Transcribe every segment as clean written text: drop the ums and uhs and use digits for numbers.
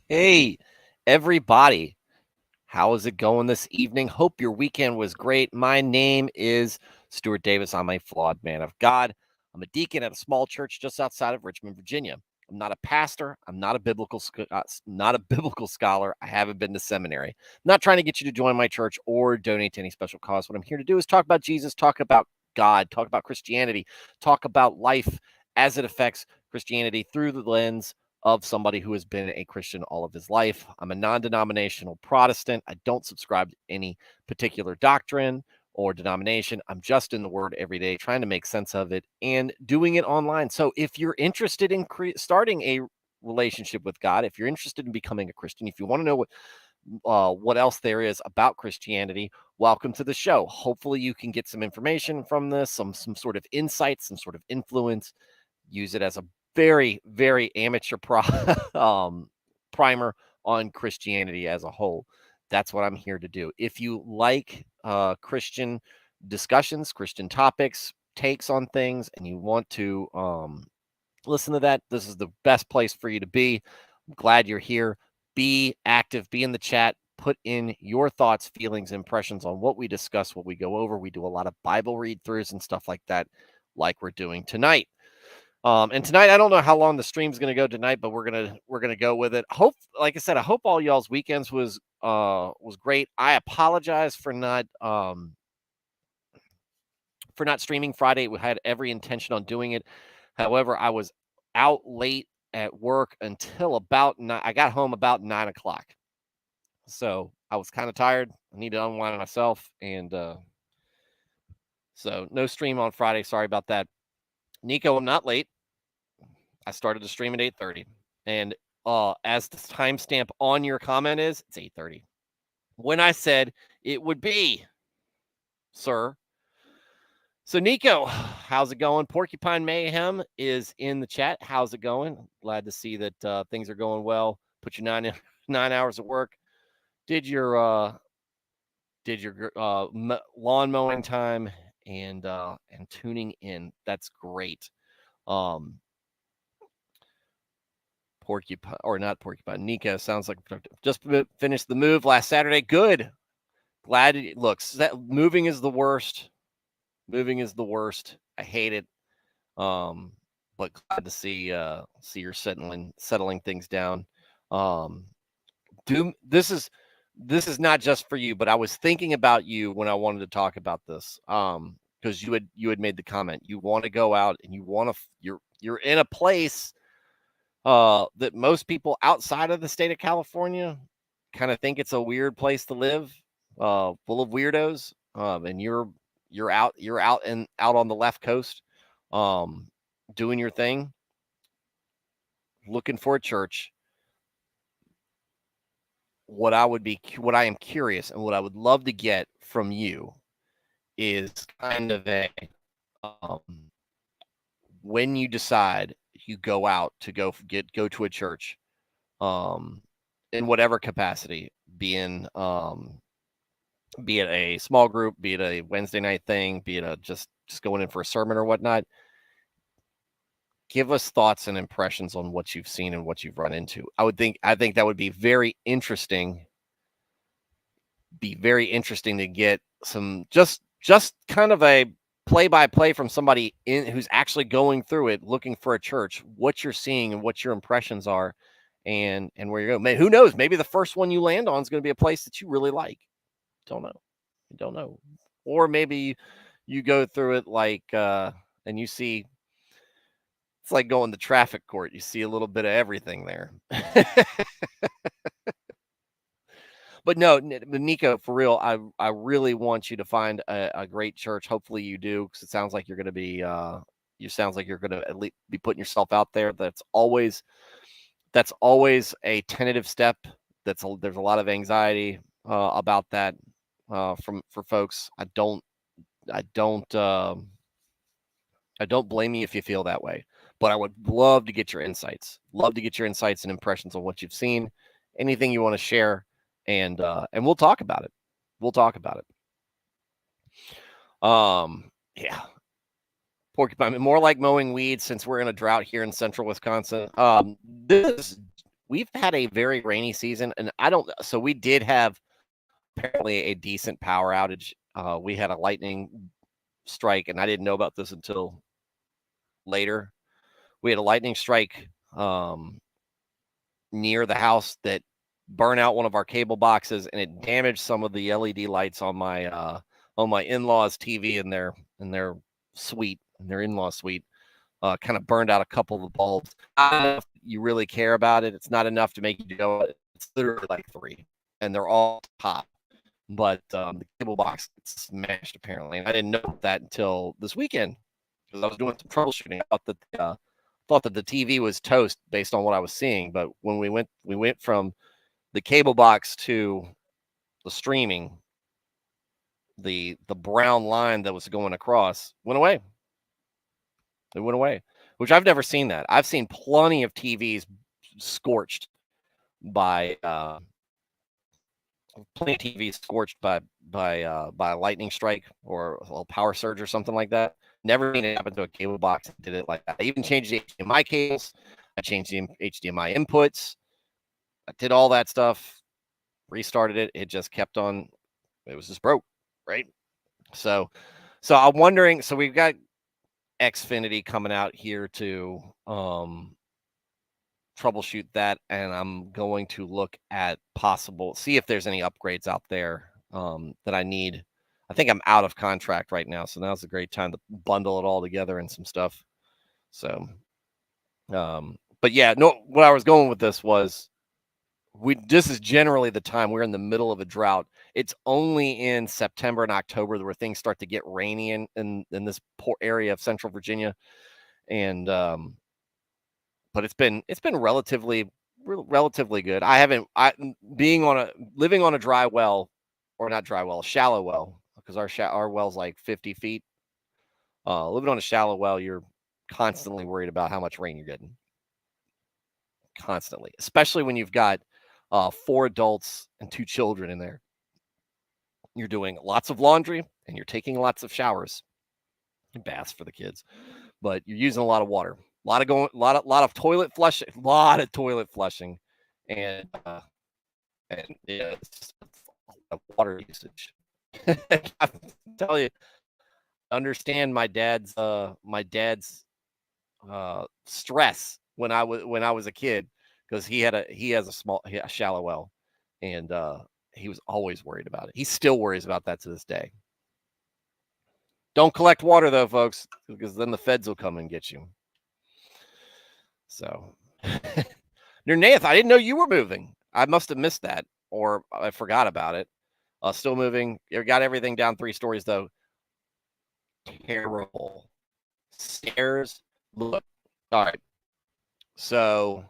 Hey, everybody. How is it going this evening? Hope your weekend was great. My name is Stuart Davis. I'm a flawed man of God. I'm a deacon at a small church just outside of Richmond, Virginia. I'm not a pastor. I'm not a biblical scholar. I haven't been to seminary. I'm not trying to get you to join my church or donate to any special cause. What I'm here to do is talk about Jesus, talk about God, talk about Christianity, talk about life as it affects Christianity through the lens of somebody who has been a Christian all of his life. I'm a non-denominational Protestant. I don't subscribe to any particular doctrine or denomination. I'm just in the Word every day, trying to make sense of it and doing it online. So if you're interested in starting a relationship with God, if you're interested in becoming a Christian, if you want to know what else there is about Christianity, welcome to the show. Hopefully you can get some information from this, some sort of insight, some sort of influence. Use it as a very, very amateur primer on Christianity as a whole. That's what I'm here to do. If you like Christian discussions, Christian topics, takes on things, and you want to listen to that, this is the best place for you to be. I'm glad you're here. Be active, be in the chat, put in your thoughts, feelings, impressions on what we discuss, what we go over. We do a lot of Bible read throughs and stuff like that, like we're doing tonight. And tonight, I don't know how long the stream's going to go tonight, but we're gonna go with it. Like I said, I hope all y'all's weekends was great. I apologize for not streaming Friday. We had every intention on doing it. However, I was out late at work until about I got home about 9 o'clock. So I was kind of tired. I need to unwind myself, and so no stream on Friday. Sorry about that, Nico. I'm not late. I started to stream at 8:30, and as the timestamp on your comment is, it's 8:30. When I said it would be, sir. So Nico, how's it going? Porcupine Mayhem is in the chat. How's it going? Glad to see that things are going well. Put your 9 hours of work. Did your lawn mowing time and tuning in. That's great. Porcupine or not Porcupine. Nico sounds like just finished the move last Saturday. Good. Glad it looks that moving is the worst. Moving is the worst. I hate it. But glad to see you're settling things down. This is not just for you, but I was thinking about you when I wanted to talk about this. Because you had made the comment you want to go out and you want to you're in a place that most people outside of the state of California kind of think it's a weird place to live, full of weirdos. And you're out and out on the left coast, doing your thing, looking for a church. What I am curious and what I would love to get from you is kind of a um, when you decide you go out to go to a church, in whatever capacity, be it a small group, be it a Wednesday night thing, be it a just going in for a sermon or whatnot. Give us thoughts and impressions on what you've seen and what you've run into. I think that would be very interesting. Be very interesting to get some just kind of a play-by-play from somebody who's actually going through it, looking for a church, what you're seeing and what your impressions are, and where you're going. Who knows? Maybe the first one you land on is going to be a place that you really like. Don't know. Don't know. Or maybe you go through it and you see it's like going to traffic court. You see a little bit of everything there. But no, Nico, for real, I really want you to find a great church. Hopefully you do, because it sounds like you're going to be sounds like you're going to at least be putting yourself out there. That's always a tentative step. There's a lot of anxiety about that for folks. I don't blame you if you feel that way, but I would love to get your insights. Love to get your insights and impressions on what you've seen. Anything you want to share, and we'll talk about it. We'll talk about it. Yeah. Porcupine, more like mowing weeds since we're in a drought here in central Wisconsin. we've had a very rainy season, and so we did have apparently a decent power outage. We had a lightning strike, and I didn't know about this until later. We had a lightning strike near the house that burned out one of our cable boxes, and it damaged some of the LED lights on my in-laws' TV in their suite, in their in-law suite. Kind of burned out a couple of the bulbs. I don't know if you really care about it. It's not enough to make you go. It's literally like 3, and they're all top. But the cable box gets smashed apparently, and I didn't know that until this weekend because I was doing some troubleshooting. I thought that the TV was toast based on what I was seeing. But when we went from the cable box to the streaming, the brown line that was going across went away. It went away, which I've never seen that. I've seen plenty of TVs scorched by by a lightning strike or a power surge or something like that. Never seen it happen to a cable box that did it like that. I even changed the HDMI cables. I changed the HDMI inputs. I did all that stuff. Restarted it. It just kept on. It was just broke, right? So I'm wondering. So we've got Xfinity coming out here to troubleshoot that, and I'm going to look at see if there's any upgrades out there that I need. I think I'm out of contract right now, so now's a great time to bundle it all together and some stuff. So, but yeah, no, what I was going with this was this is generally the time we're in the middle of a drought. It's only in September and October where things start to get rainy in this poor area of Central Virginia, and but it's been relatively good. Living on a dry well, or not dry well, shallow well, because our well's like 50 feet. Living on a shallow well, you're constantly worried about how much rain you're getting. Constantly, especially when you've got 4 adults and 2 children in there. You're doing lots of laundry and you're taking lots of showers and baths for the kids, but you're using a lot of water. A lot of toilet flushing, and yeah, it's just a lot of water usage. I tell you, understand my dad's stress when I was a kid, because he has a shallow well, and he was always worried about it. He still worries about that to this day. Don't collect water though, folks, because then the feds will come and get you. So, Nath, I didn't know you were moving. I must have missed that, or I forgot about it. Still moving. You got everything down 3 stories though. Terrible stairs. Look, all right. So,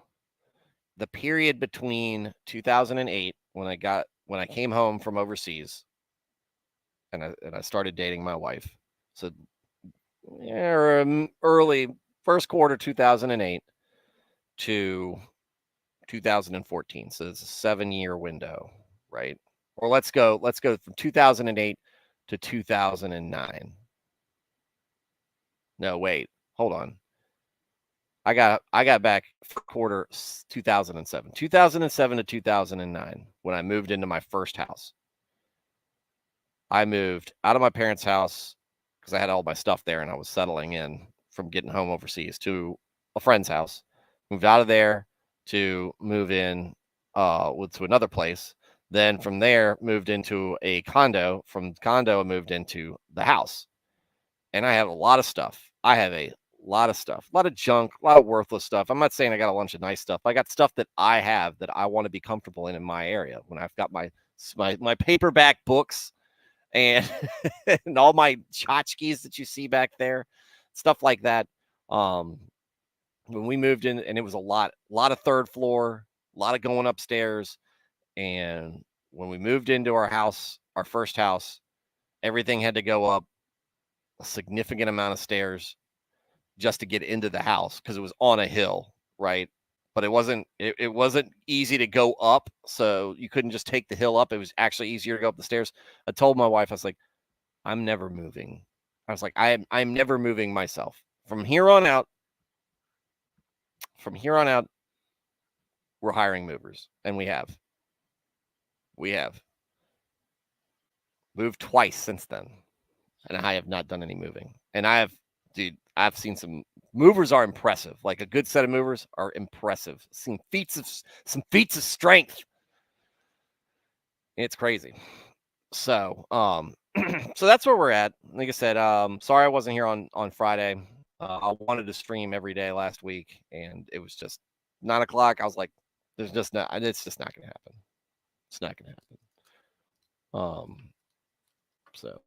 the period between 2008 when I came home from overseas, and I started dating my wife. So, early first quarter 2008 to 2014. So it's a 7-year window, right? Or let's go from 2008 to 2009. No, wait, hold on. I got back for quarter 2007. 2007 to 2009 when I moved into my first house. I moved out of my parents' house because I had all my stuff there and I was settling in from getting home overseas, to a friend's house. Moved out of there to move in to another place. Then from there, moved into a condo. From condo, I moved into the house. And I have a lot of stuff. I have a lot of stuff, a lot of junk, a lot of worthless stuff. I'm not saying I got a bunch of nice stuff. I got stuff that I have that I want to be comfortable in my area. When I've got my paperback books and and all my tchotchkes that you see back there, stuff like that. When we moved in, and it was a lot of 3rd floor, a lot of going upstairs. And when we moved into our house, our first house, everything had to go up a significant amount of stairs just to get into the house because it was on a hill, right? But it wasn't easy to go up, so you couldn't just take the hill up. It was actually easier to go up the stairs. I told my wife, I was like, I'm never moving. I was like, I'm never moving myself. From here on out, we're hiring movers, and we have moved twice since then, and I have not done any moving. And I've seen some movers are impressive. Like a good set of movers are impressive. Seen some feats of strength. It's crazy. So, so that's where we're at. Like I said, sorry I wasn't here on Friday. I wanted to stream every day last week, and it was just 9 o'clock. I was like, it's just not gonna happen. It's not gonna happen. So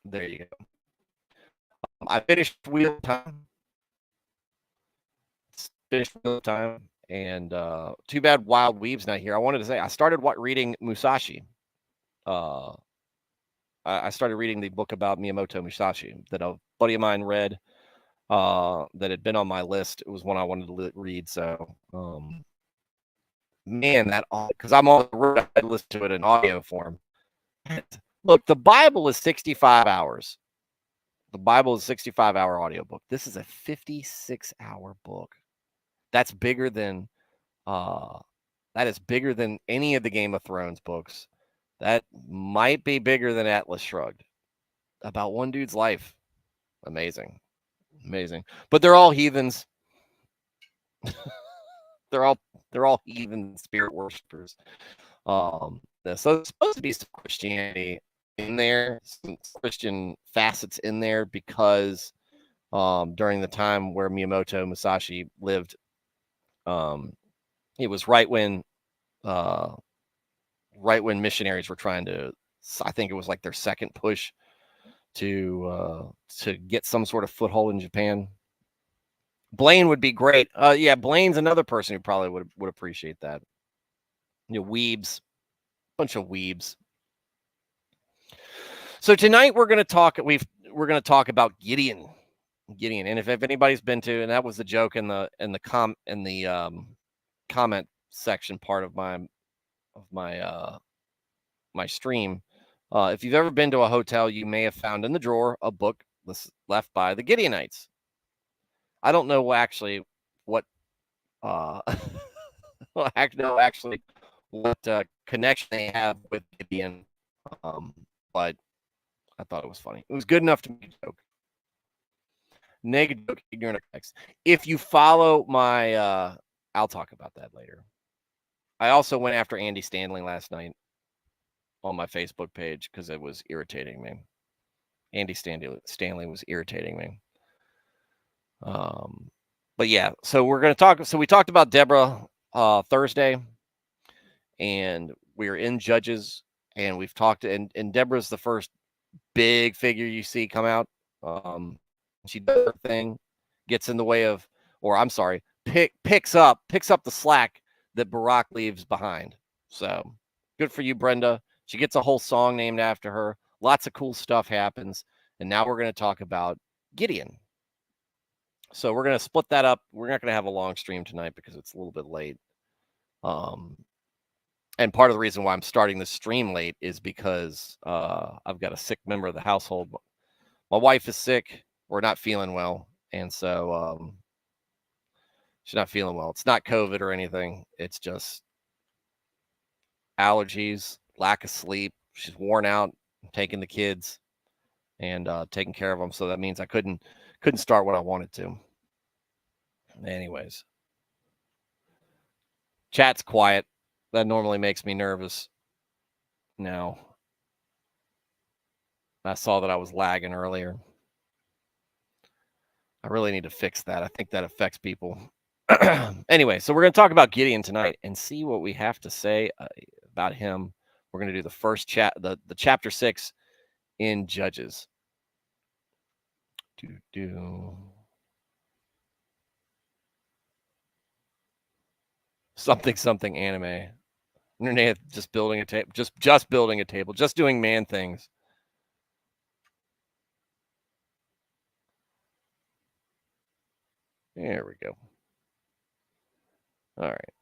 there you go. I finished Wheel of Time. And too bad Wild Weave's not here. I wanted to say I started reading Musashi. I started reading the book about Miyamoto Musashi that a buddy of mine read. That had been on my list. It was one I wanted to read. So, man, because I'm on the road, I listen to it in audio form. Look, the Bible is 65 hours. The Bible is a 65-hour audiobook. This is a 56-hour book. That's bigger than any of the Game of Thrones books. That might be bigger than Atlas Shrugged. About one dude's life. Amazing. But they're all heathens. they're all heathen spirit worshippers. So there's supposed to be some Christianity in there, some Christian facets in there, because during the time where Miyamoto Musashi lived, it was right when missionaries were trying to, I think it was like their second push to get some sort of foothold in Japan. Blaine would be great. Yeah, Blaine's another person who probably would appreciate that. Weebs, bunch of weebs. So tonight we're going to talk. We're going to talk about Gideon, and if anybody's been to, and that was the joke in the comment section part of my stream. If you've ever been to a hotel, you may have found in the drawer a book left by the Gideonites. I don't know actually what actually what connection they have with Gideon, but I thought it was funny. It was good enough to make a joke. Negative joke, ignorant effects. If you follow my, I'll talk about that later. I also went after Andy Stanley last night on my Facebook page because it was irritating me. Andy Stanley was irritating me. But yeah, so we're going to talk. So we talked about Deborah Thursday, and we're in Judges, and we've talked, and Deborah's the first big figure you see come out. She does her thing, gets in the way of, or I'm sorry, picks up the slack that Barak leaves behind. So good for you, Brenda. She gets a whole song named after her. Lots of cool stuff happens. And now we're going to talk about Gideon. So we're going to split that up. We're not going to have a long stream tonight because it's a little bit late. And part of the reason why I'm starting the stream late is because I've got a sick member of the household. My wife is sick or not feeling well. And so she's not feeling well. It's not COVID or anything. It's just allergies, lack of sleep. She's worn out, taking the kids and taking care of them. So that means I couldn't start what I wanted to. Anyways, chat's quiet. That normally makes me nervous. Now, I saw that I was lagging earlier. I really need to fix that. I think that affects people. Anyway, so we're going to talk about Gideon tonight and see what we have to say about him. We're going to do the first the chapter 6 in Judges. Something anime. Internet just building a table, just building a table, just doing man things. There we go. All right.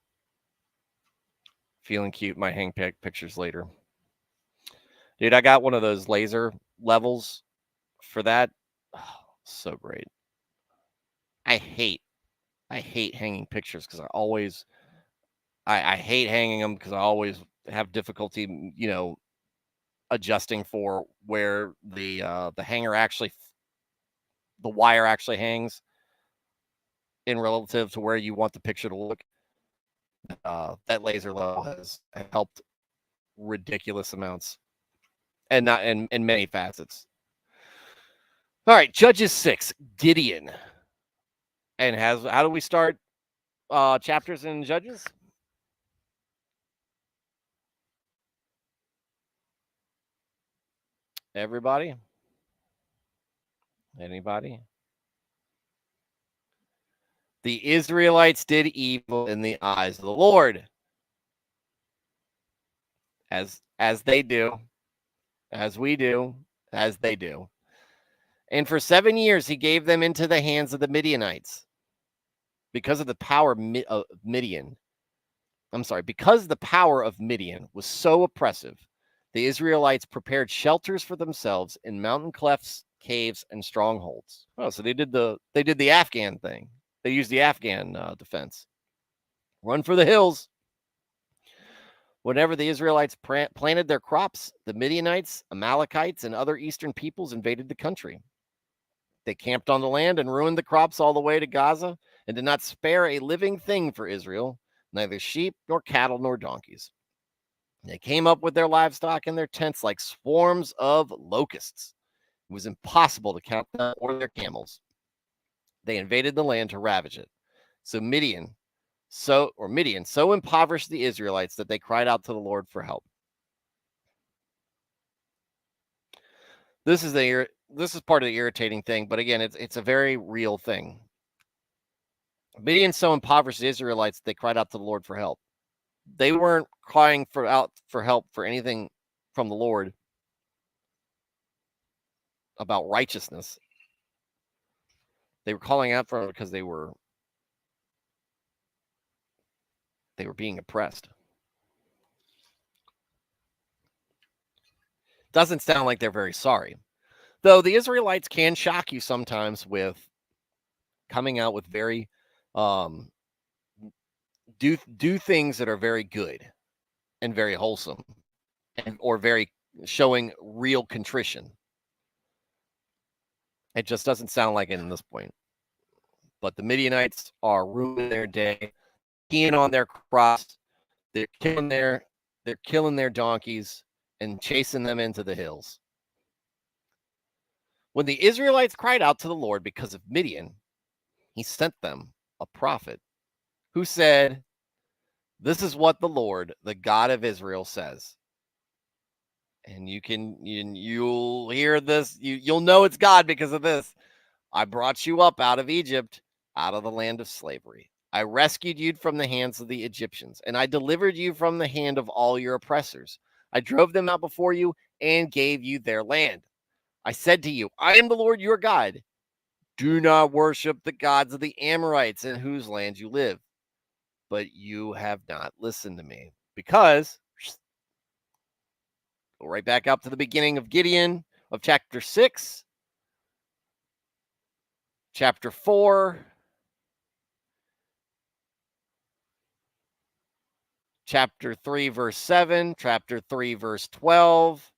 Feeling cute. Might hang pictures later. Dude, I got one of those laser levels for that. Oh, so great. I hate hanging pictures because I always I hate hanging them because I always have difficulty, adjusting for where the hanger actually, the wire actually hangs in relative to where you want the picture to look. That laser level has helped ridiculous amounts, and not in many facets. All right, Judges 6, Gideon. And how do we start chapters in Judges? Everybody? Anybody? The Israelites did evil in the eyes of the Lord, as they do, as we do, as they do. And for 7 years he gave them into the hands of the Midianites because of the power of Midian. Because the power of Midian was so oppressive, the Israelites prepared shelters for themselves in mountain clefts, caves, and strongholds. Oh, so they did the Afghan thing. They used the Afghan defense. Run for the hills. Whenever the Israelites planted their crops, the Midianites, Amalekites, and other eastern peoples invaded the country. They camped on the land and ruined the crops all the way to Gaza and did not spare a living thing for Israel, neither sheep nor cattle nor donkeys. They came up with their livestock and their tents like swarms of locusts. It was impossible to count them or their camels. They invaded the land to ravage it. So Midian so impoverished the Israelites that they cried out to the Lord for help. This is part of the irritating thing, but again, it's a very real thing. Midian so impoverished the Israelites that they cried out to the Lord for help. They weren't crying for help for anything from the Lord about righteousness. They were calling out for it because they were being oppressed. Doesn't sound like they're very sorry. Though the Israelites can shock you sometimes with coming out with very do things that are very good and very wholesome or very showing real contrition. It just doesn't sound like it in this point. But the Midianites are ruining their day, keying on their crops. They're killing their donkeys and chasing them into the hills. When the Israelites cried out to the Lord because of Midian, he sent them a prophet who said, "This is what the Lord, the God of Israel, says." And you'll hear this. You'll know it's God because of this. I brought you up out of Egypt, out of the land of slavery. I rescued you from the hands of the Egyptians, and I delivered you from the hand of all your oppressors. I drove them out before you and gave you their land. I said to you, I am the Lord your God. Do not worship the gods of the Amorites in whose land you live. But you have not listened to me. Because, go right back up to the beginning of Gideon of chapter 6, chapter 4, chapter 3, verse 7, chapter 3, verse 12,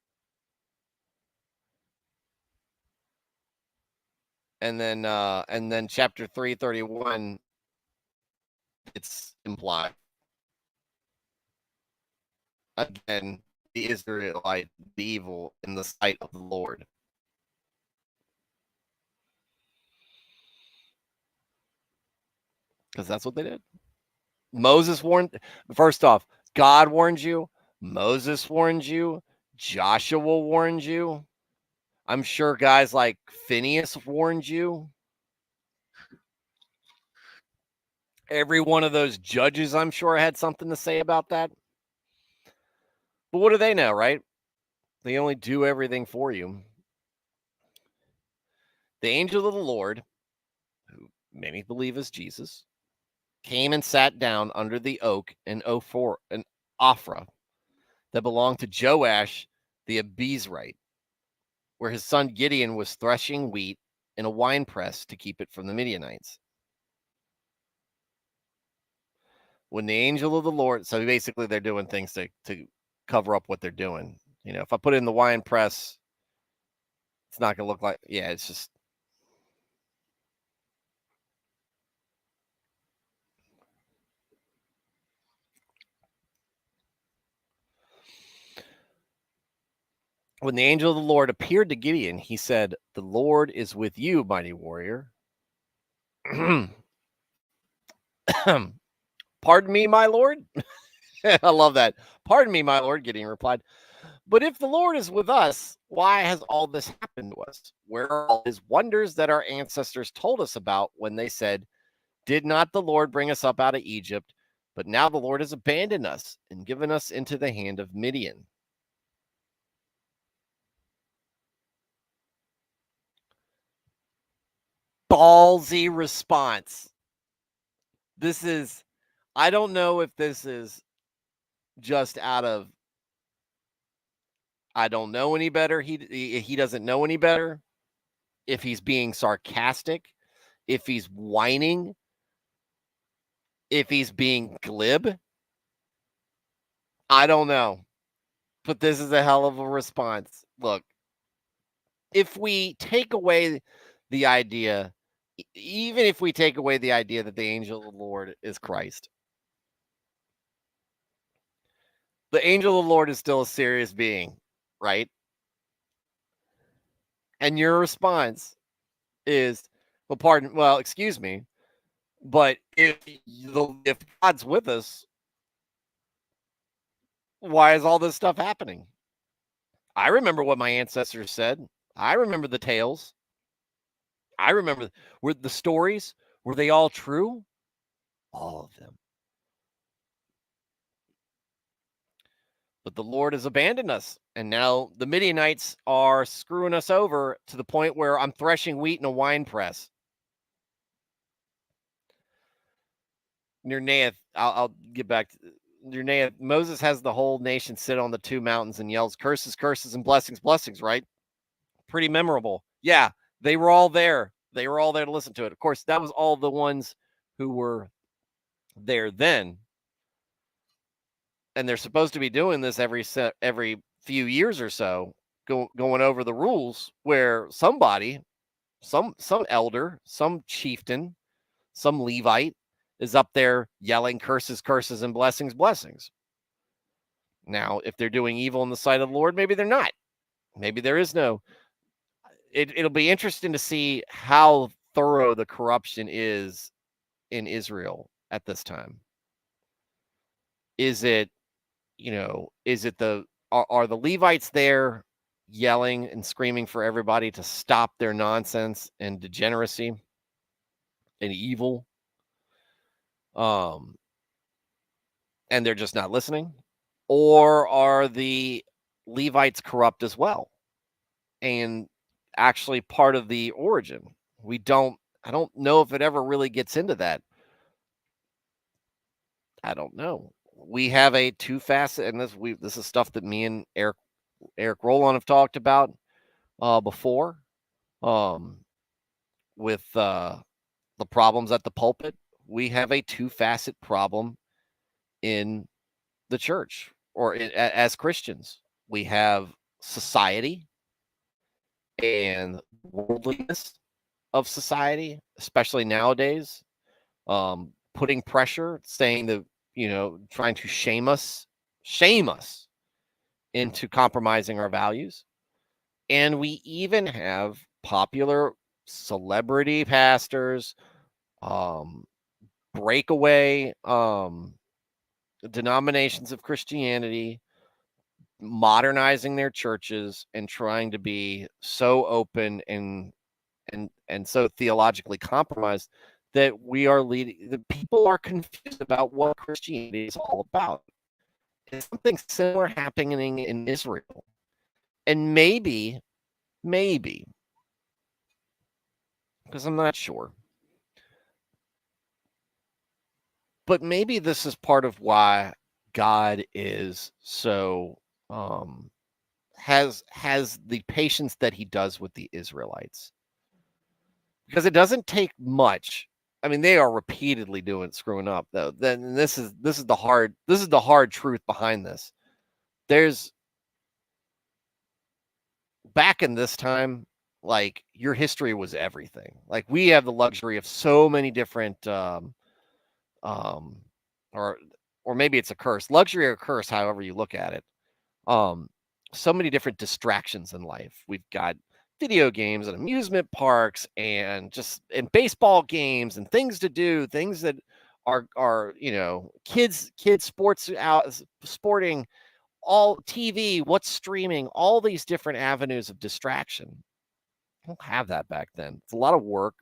and then chapter 3:31, it's implied. Again, the Israelite, the evil in the sight of the Lord. Because that's what they did. Moses warned, first off, God warned you, Moses warned you, Joshua warned you. I'm sure guys like Phineas warned you. Every one of those judges, I'm sure, had something to say about that. But what do they know, right? They only do everything for you. The angel of the Lord, who many believe is Jesus, came and sat down under the oak in Ophrah that belonged to Joash the Abiezrite, where his son Gideon was threshing wheat in a winepress to keep it from the Midianites. when the angel of the Lord, so basically they're doing things to cover up what they're doing. If I put it in the wine press, it's not going to look like, yeah, it's just. When the angel of the Lord appeared to Gideon, he said, "The Lord is with you, mighty warrior." Pardon me, my Lord? I love that. Pardon me, my Lord, Gideon replied. But if the Lord is with us, why has all this happened to us? Where are all his wonders that our ancestors told us about when they said, "Did not the Lord bring us up out of Egypt? But now the Lord has abandoned us and given us into the hand of Midian." Ballsy response. I don't know if this is just out of, I don't know any better. He doesn't know any better. If he's being sarcastic, if he's whining, if he's being glib, I don't know. But this is a hell of a response. Look, if we take away the idea, even if we take away the idea that the angel of the Lord is Christ, the angel of the Lord is still a serious being, right? And your response is, excuse me, but if God's with us, why is all this stuff happening? I remember what my ancestors said. I remember the tales. I remember, were the stories, were they all true? All of them. But the Lord has abandoned us. And now the Midianites are screwing us over to the point where I'm threshing wheat in a wine press. Near Naeth, I'll get back to near Naeth. Moses has the whole nation sit on the two mountains and yells, "Curses, curses, and blessings, blessings," right? Pretty memorable. Yeah, they were all there. They were all there to listen to it. Of course, that was all the ones who were there then. And they're supposed to be doing this every few years or so, going over the rules where somebody, some elder, some chieftain, some Levite is up there yelling curses, curses, and blessings, blessings. Now, if they're doing evil in the sight of the Lord, maybe they're not. Maybe there is no. It'll be interesting to see how thorough the corruption is in Israel at this time. Is it, is it are the Levites there yelling and screaming for everybody to stop their nonsense and degeneracy and evil? And they're just not listening? Or are the Levites corrupt as well and actually part of the origin? I don't know if it ever really gets into that. I don't know. We have a two-facet, and this is stuff that me and Eric Roland have talked about before, with the problems at the pulpit. We have a two-facet problem in the church, or as Christians. We have society and worldliness of society, especially nowadays, putting pressure, saying that, trying to shame us into compromising our values. And we even have popular celebrity pastors, breakaway denominations of Christianity, modernizing their churches and trying to be so open and so theologically compromised that the people are confused about what Christianity is all about. Is something similar happening in Israel? And maybe, because I'm not sure, but maybe this is part of why God is so has the patience that he does with the Israelites, because it doesn't take much I mean, they are repeatedly screwing up though. Then this is the hard truth behind this. There's back in this time, like your history was everything. Like we have the luxury of so many different um or maybe it's a curse, luxury or curse, however you look at it. Um so many different distractions in life. We've got video games and amusement parks and baseball games and things to do, things that are kids sports out sporting, all TV, what's streaming, all these different avenues of distraction. I don't have that back then. It's a lot of work,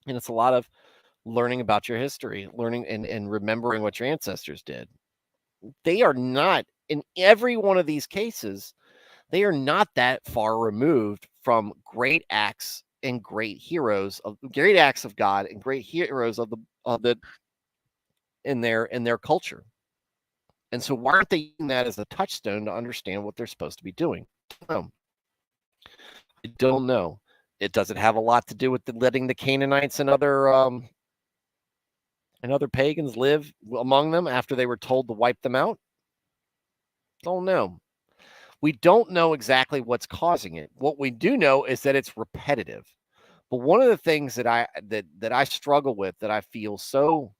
and it's a lot of learning about your history, learning and remembering what your ancestors did. They are not, in every one of these cases, they are not that far removed from great acts and great acts of God and great heroes of the in their culture. And so why aren't they using that as a touchstone to understand what they're supposed to be doing? I don't know. Does it have a lot to do with letting the Canaanites and other pagans live among them after they were told to wipe them out? Don't know. We don't know exactly what's causing it. What we do know is that it's repetitive. But one of the things that I struggle with, that I feel so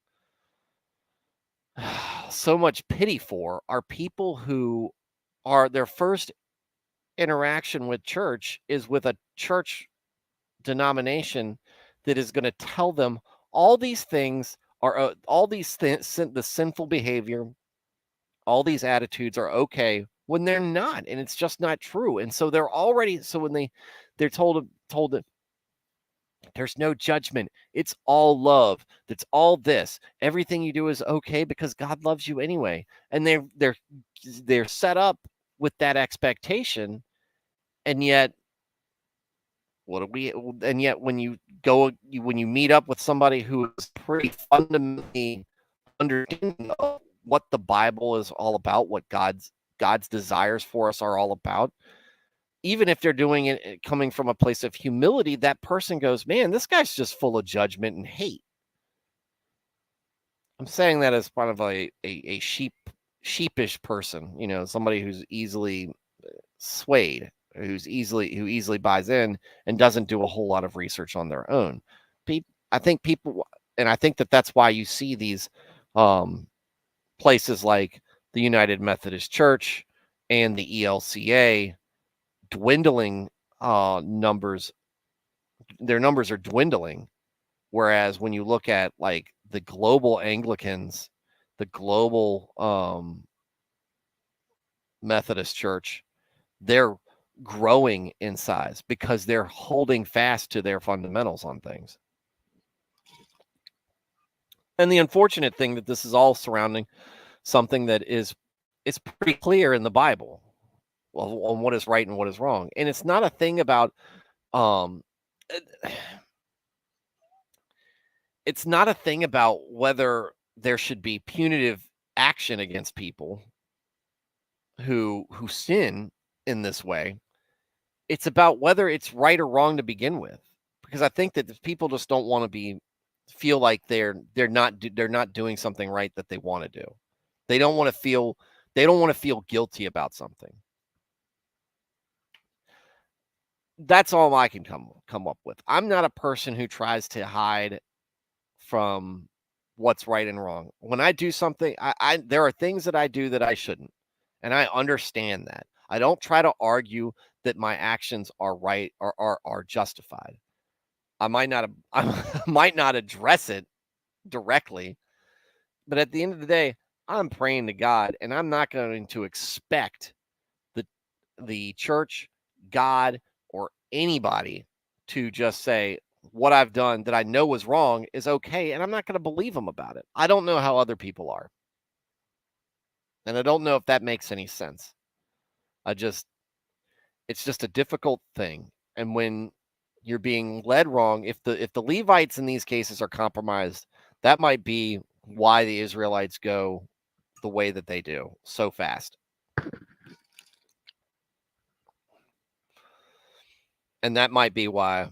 so much pity for, are people who are their first interaction with church is with a church denomination that is going to tell them all these things are the sinful behavior, all these attitudes are okay when they're not, and it's just not true. And so when they're told that there's no judgment, it's all love, that's all this, everything you do is okay because God loves you anyway, and they're set up with that expectation. And yet when you meet up with somebody who is pretty fundamentally understanding of what the Bible is all about, what God's desires for us are all about, even if they're doing it coming from a place of humility, that person goes, man, this guy's just full of judgment and hate. I'm saying that as part of a sheepish person, somebody who's easily swayed, who easily buys in and doesn't do a whole lot of research on their own. I think people, and I think that's why you see these places like the United Methodist Church and the ELCA dwindling numbers. Their numbers are dwindling. Whereas when you look at like the global Anglicans, the global Methodist Church, they're growing in size because they're holding fast to their fundamentals on things. And the unfortunate thing that this is all surrounding something that is pretty clear in the Bible on what is right and what is wrong. And it's not a thing about it's not a thing about whether there should be punitive action against people who sin in this way. It's about whether it's right or wrong to begin with, because I think that people just don't want to feel like they're not doing something right that they want to do. They don't want to feel guilty about something. That's all I can come up with. I'm not a person who tries to hide from what's right and wrong. When I do something, there are things that I do that I shouldn't, and I understand that. I don't try to argue that my actions are right or are justified. I might not address it directly, but at the end of the day, I'm praying to God, and I'm not going to expect the church, God, or anybody to just say what I've done that I know was wrong is okay, and I'm not going to believe them about it. I don't know how other people are, and I don't know if that makes any sense. It's just a difficult thing, and when you're being led wrong, if the Levites in these cases are compromised, that might be why the Israelites go the way that they do so fast. And that might be why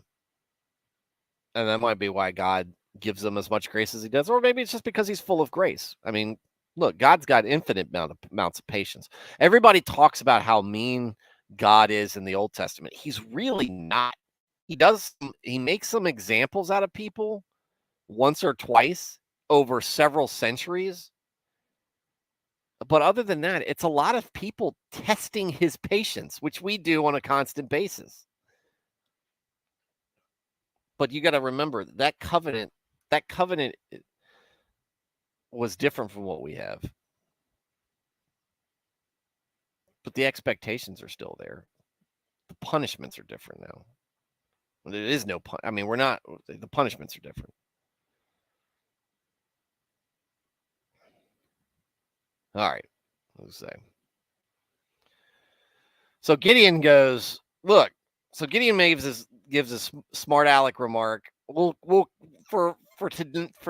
God gives them as much grace as he does, or maybe it's just because he's full of grace. I mean, look, God's got infinite amounts of patience. Everybody talks about how mean God is in the Old Testament. He's really not. He makes some examples out of people once or twice over several centuries. But other than that, it's a lot of people testing his patience, which we do on a constant basis. But you got to remember that covenant was different from what we have. But the expectations are still there. The punishments are different now. There is no the punishments are different. All right. Let's say. So Gideon goes, look. So Gideon gives a smart aleck remark. We'll for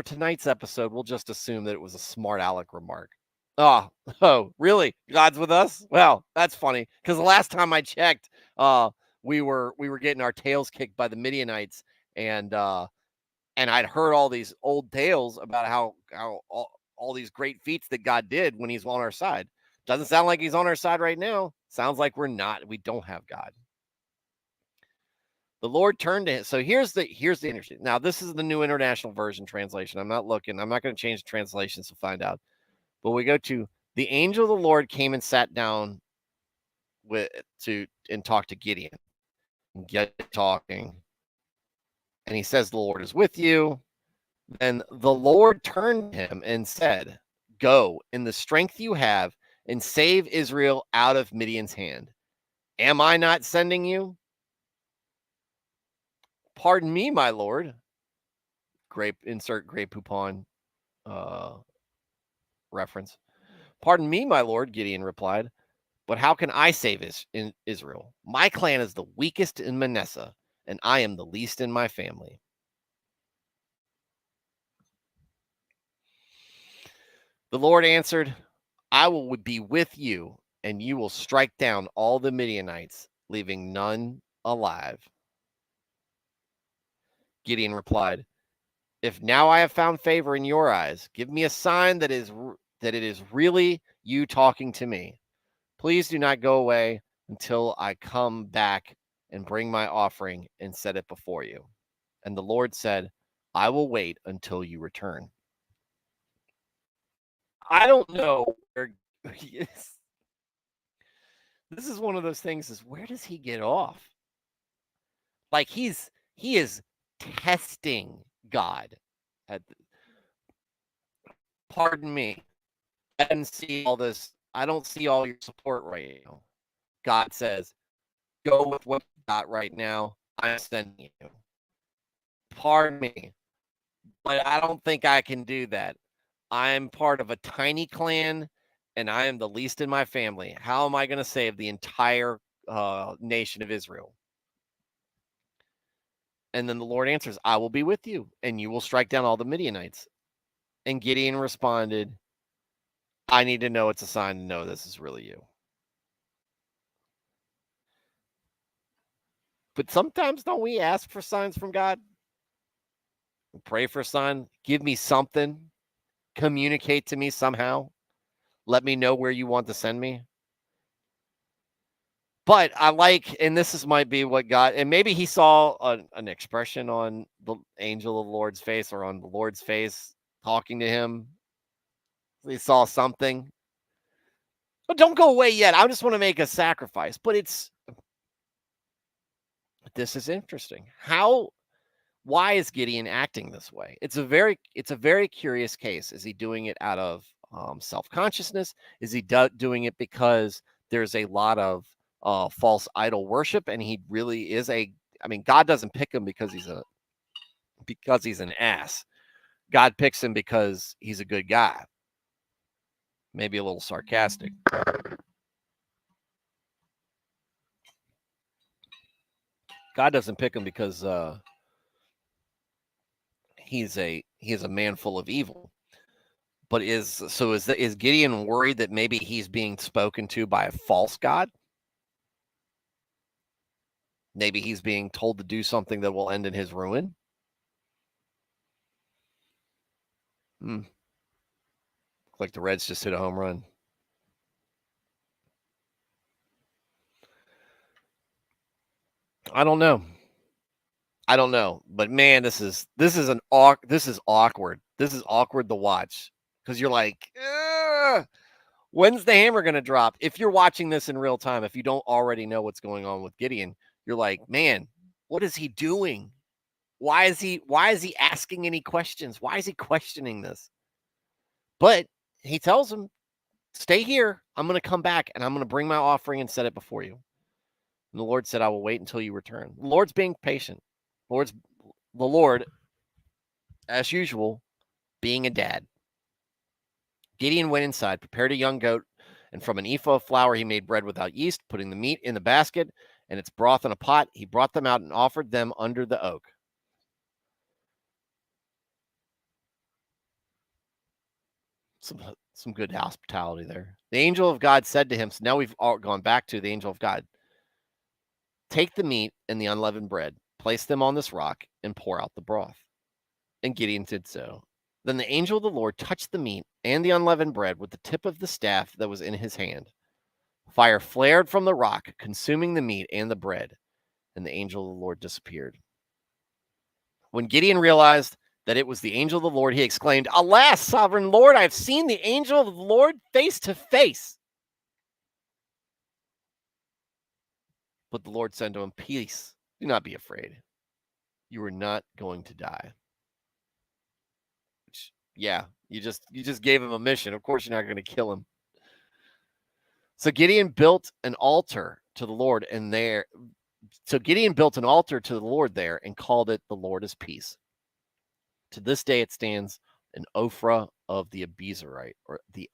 tonight's episode, we'll just assume that it was a smart aleck remark. Oh, really? God's with us? Well, that's funny because the last time I checked, we were getting our tails kicked by the Midianites, and I'd heard all these old tales about how all these great feats that God did when he's on our side. Doesn't sound like he's on our side right now. Sounds like we don't have God. The Lord turned to him. So here's the interesting. Now, this is the New International Version translation. I'm not going to change the translations to find out. But we go to the angel of the Lord came and sat down and talked to Gideon. And get talking. And he says, the Lord is with you. Then the Lord turned to him and said, go in the strength you have and save Israel out of Midian's hand. Am I not sending you? Pardon me, my Lord. Insert Grey Poupon reference. Pardon me, my Lord, Gideon replied. But how can I save Israel? My clan is the weakest in Manasseh, and I am the least in my family. The Lord answered, I will be with you, and you will strike down all the Midianites, leaving none alive. Gideon replied, if now I have found favor in your eyes, give me a sign that it is really you talking to me. Please do not go away until I come back and bring my offering and set it before you. And the Lord said, I will wait until you return. I don't know where he is. This is one of those things is where does he get off? Like he is testing God. Pardon me. I didn't see all this. I don't see all your support right now. God says, go with what you got right now. I'm sending you. Pardon me, but I don't think I can do that. I'm part of a tiny clan, and I am the least in my family. How am I going to save the entire nation of Israel? And then the Lord answers, I will be with you, and you will strike down all the Midianites. And Gideon responded, I need to know it's a sign to know this is really you. But sometimes don't we ask for signs from God? Pray for a sign. Give me something. Communicate to me somehow. Let me know where you want to send me. But I like, and might be what God, and maybe he saw an expression on the angel of the Lord's face or on the Lord's face talking to him. He saw something. But don't go away yet. I just want to make a sacrifice. But this is interesting. Why is Gideon acting this way? It's a very curious case. Is he doing it out of self-consciousness? Is he doing it because there's a lot of false idol worship, and he really is God doesn't pick him because he's an ass. God picks him because he's a good guy. Maybe a little sarcastic. God doesn't pick him because he's a man full of evil. But is Gideon worried that maybe he's being spoken to by a false god? Maybe he's being told to do something that will end in his ruin. Looks like the Reds just hit a home run. I don't know. But man, this is awkward. This is awkward to watch because you're like, when's the hammer going to drop? If you're watching this in real time, if you don't already know what's going on with Gideon, you're like, man, what is he doing? Why is he asking any questions? Why is he questioning this? But he tells him, stay here. I'm going to come back and I'm going to bring my offering and set it before you. And the Lord said, I will wait until you return. The Lord's being patient. The Lord, as usual, being a dad. Gideon went inside, prepared a young goat, and from an ephah of flour he made bread without yeast, putting the meat in the basket and its broth in a pot. He brought them out and offered them under the oak. Some good hospitality there. The angel of God said to him, so now we've all gone back to the angel of God. Take the meat and the unleavened bread, place them on this rock, and pour out the broth. And Gideon did so. Then the angel of the Lord touched the meat and the unleavened bread with the tip of the staff that was in his hand. Fire flared from the rock, consuming the meat and the bread, and the angel of the Lord disappeared. When Gideon realized that it was the angel of the Lord, he exclaimed, Alas, sovereign Lord, I have seen the angel of the Lord face to face. But the Lord said to him, Peace, do not be afraid. You are not going to die. Yeah, you just gave him a mission. Of course you're not going to kill him. So Gideon built an altar to the Lord there and called it the Lord is Peace. To this day it stands in Ophrah of the Abiezrite, or the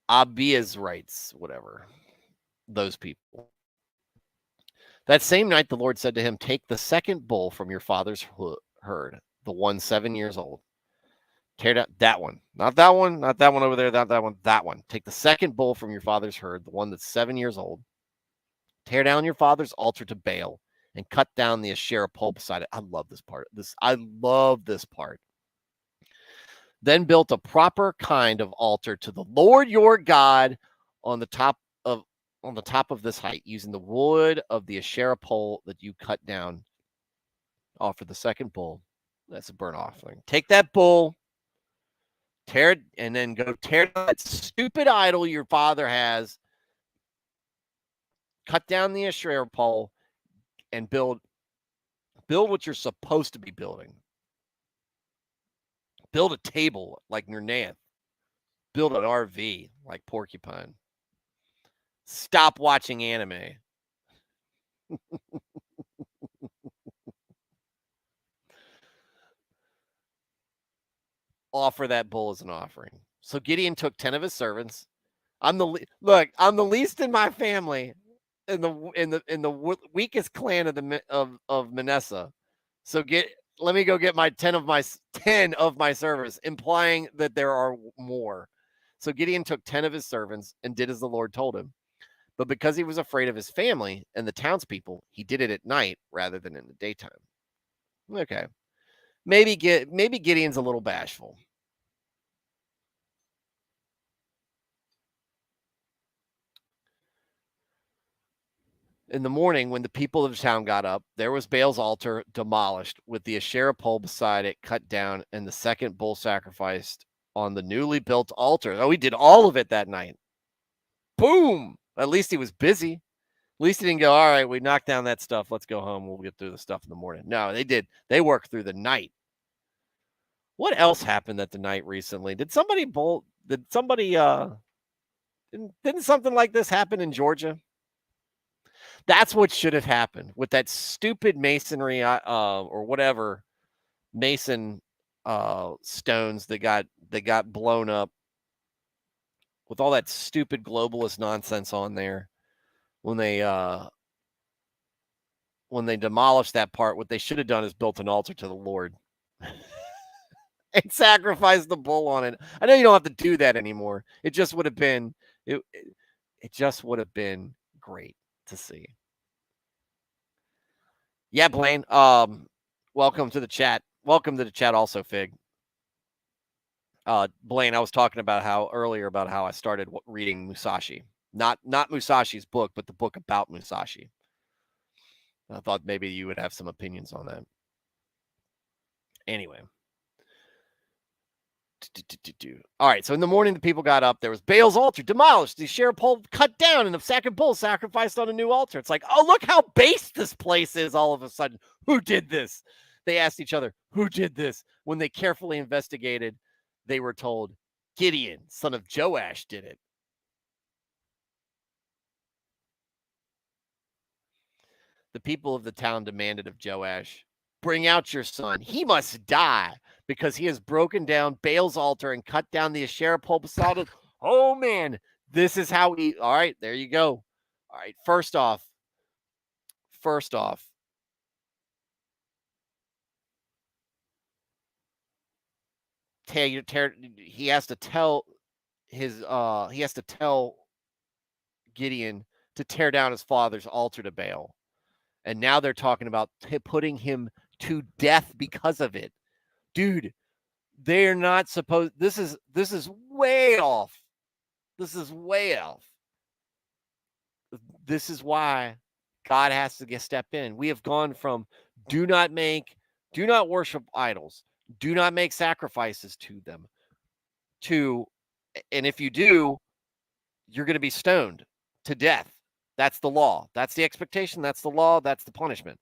Abiezrites, whatever. Those people. That same night the Lord said to him, Take the second bull from your father's herd, the one 7 years old. Tear down that one. Not that one, not that one over there, not that one, that one. Take the second bull from your father's herd, the one that's 7 years old. Tear down your father's altar to Baal and cut down the Asherah pole beside it. I love this part. I love this part. Then built a proper kind of altar to the Lord your God on the top of this height, using the wood of the Asherah pole that you cut down. Offer the second bull. That's a burnt offering. Take that bull, tear it, and then go tear down that stupid idol your father has. Cut down the Asherah pole and build what you're supposed to be building. Build a table like Nernath. Build an RV like Porcupine. Stop watching anime. Offer that bull as an offering. So Gideon took 10 of his servants. I'm the least in my family, in the weakest clan of Manasseh. So let me go get my 10 of my servants, implying that there are more. So Gideon took 10 of his servants and did as the Lord told him. But because he was afraid of his family and the townspeople, he did it at night rather than in the daytime. Okay. Maybe Gideon's a little bashful. In the morning, when the people of the town got up, there was Baal's altar demolished, with the Asherah pole beside it cut down, and the second bull sacrificed on the newly built altar. Oh, he did all of it that night. Boom! At least he was busy. At least he didn't go, all right, we knocked down that stuff. Let's go home. We'll get through the stuff in the morning. No, they did. They worked through the night. What else happened at the night recently? Didn't something like this happen in Georgia? That's what should have happened with that stupid masonry or whatever mason stones that got blown up with all that stupid globalist nonsense on there. When they demolished that part, what they should have done is built an altar to the Lord and sacrificed the bull on it. I know you don't have to do that anymore. It just would have been great to see. Yeah, Blaine. Welcome to the chat. Welcome to the chat also, Fig. Blaine, I was talking about how I started reading Musashi, not Musashi's book, but the book about Musashi. I thought maybe you would have some opinions on that. Anyway. All right, so in the morning, the people got up. There was Baal's altar demolished, the share pole cut down, and the second bull sacrificed on a new altar. It's like, oh, look how base this place is all of a sudden. Who did this? They asked each other, who did this? When they carefully investigated, they were told, Gideon, son of Joash, did it. The people of the town demanded of Joash, bring out your son. He must die because he has broken down Baal's altar and cut down the Asherah pole beside it. Oh, man, this is how we. All right, there you go. All right, first off, he has to tell Gideon to tear down his father's altar to Baal. And now they're talking about putting him to death because of it. Dude, they're not supposed. This is way off. This is way off. This is why God has to step in. We have gone from do not worship idols, do not make sacrifices to them, to, and if you do, you're going to be stoned to death. That's the law. That's the expectation. That's the law. That's the punishment.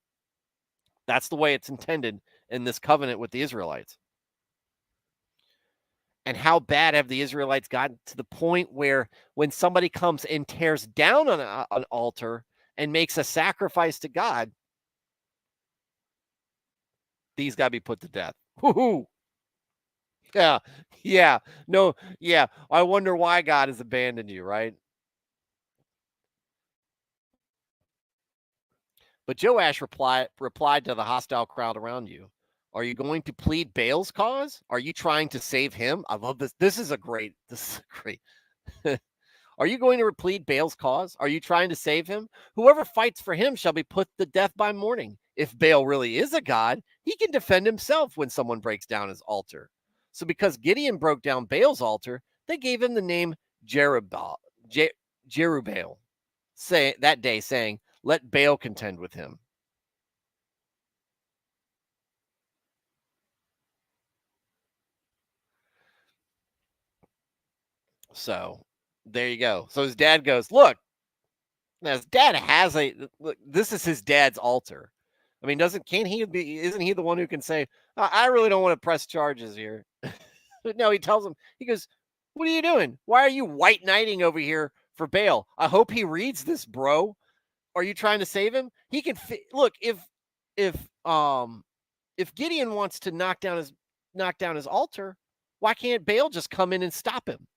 That's the way it's intended in this covenant with the Israelites. And how bad have the Israelites gotten to the point where when somebody comes and tears down an altar and makes a sacrifice to God, these got to be put to death. Woo-hoo. Yeah. No, yeah. I wonder why God has abandoned you, right? But Joash replied to the hostile crowd around you. Are you going to plead Baal's cause? Are you trying to save him? I love this. This is great. Are you going to plead Baal's cause? Are you trying to save him? Whoever fights for him shall be put to death by morning. If Baal really is a god, he can defend himself when someone breaks down his altar. So because Gideon broke down Baal's altar, they gave him the name Jerubbaal, that day, saying, let Baal contend with him. So there you go. So his dad goes, look, now his dad has this is his dad's altar. I mean, isn't he the one who can say, I really don't want to press charges here? But no, he tells him, he goes, what are you doing? Why are you white knighting over here for Baal? I hope he reads this, bro. Are you trying to save him? He can look, if Gideon wants to knock down his altar, why can't Baal just come in and stop him?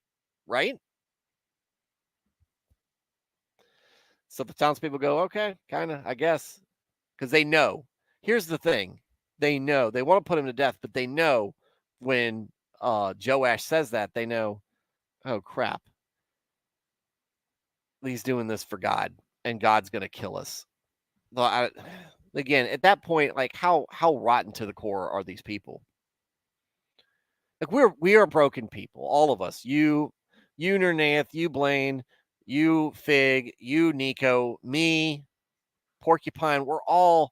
Right? So the townspeople go, okay, kind of, I guess, because they know. Here's the thing. They know. They want to put him to death, but they know when Joash says that, they know, oh, crap. He's doing this for God, and God's going to kill us. Again, at that point, like, how rotten to the core are these people? Like, we are broken people, all of us. You Nernath, you Blaine, you Fig, you Nico, me, Porcupine. We're all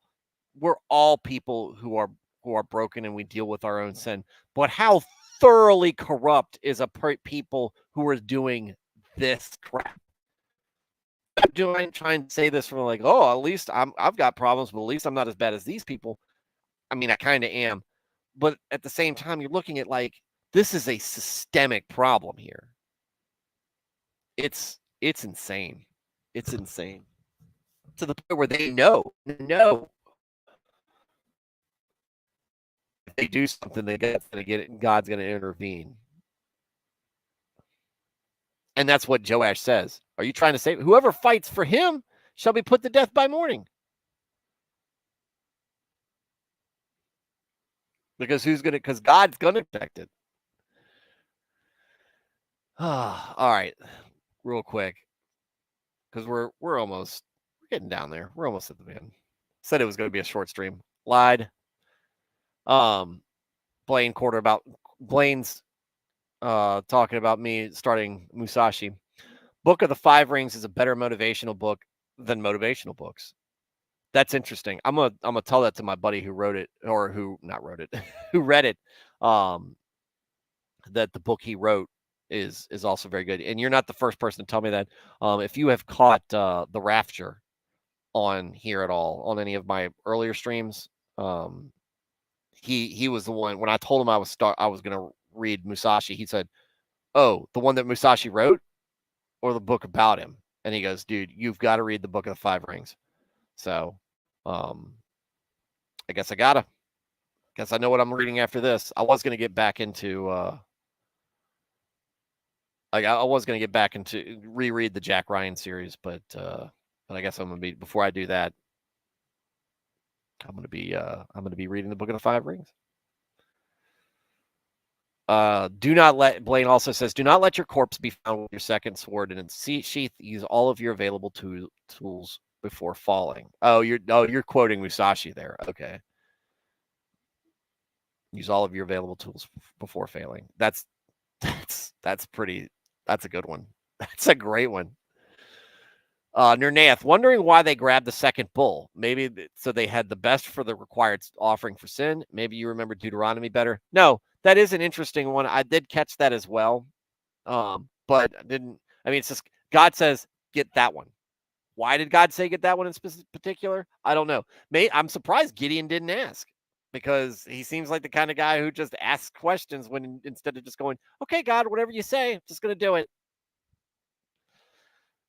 people who are broken, and we deal with our own sin. But how thoroughly corrupt is a people who are doing this crap? I'm trying to say this from like, oh, at least I've got problems, but at least I'm not as bad as these people. I mean, I kind of am, but at the same time, you're looking at like, this is a systemic problem here. It's insane. It's insane to the point where they know if they do something, God's going to intervene. And that's what Joash says. Are you trying to say whoever fights for him shall be put to death by morning? Because God's going to protect it. All right, real quick, because we're getting down there. We're almost at the end. Said it was going to be a short stream. Lied. Blaine's talking about me starting Musashi. Book of the Five Rings is a better motivational book than motivational books. That's interesting. I'm gonna tell that to my buddy who wrote it, or who not wrote it, who read it. Um, that the book he wrote is also very good. And you're not the first person to tell me that. If you have caught the Rapture on here at all on any of my earlier streams, he was the one when I told him I was gonna read Musashi. He said, "Oh, the one that Musashi wrote, or the book about him?" And he goes, "Dude, you've got to read the Book of the Five Rings." So, um, I guess I gotta. Guess I know what I'm reading after this. I was gonna get back into I was gonna get back into reread the Jack Ryan series, but I guess I'm gonna be before I do that. I'm gonna be reading the Book of the Five Rings. Do not let Blaine also says, do not let your corpse be found with your second sword in its sheath. Use all of your available tools before falling. You're quoting Musashi there. Okay. Use all of your available tools before failing. That's pretty. That's a good one. That's a great one. Nernath, wondering why they grabbed the second bull. Maybe so they had the best for the required offering for sin. Maybe you remember Deuteronomy better. No, that is an interesting one. I did catch that as well. But I didn't. I mean, it's just God says get that one. Why did God say get that one in particular? I don't know. I'm surprised Gideon didn't ask, because he seems like the kind of guy who just asks questions when instead of just going, okay, God, whatever you say, I'm just going to do it.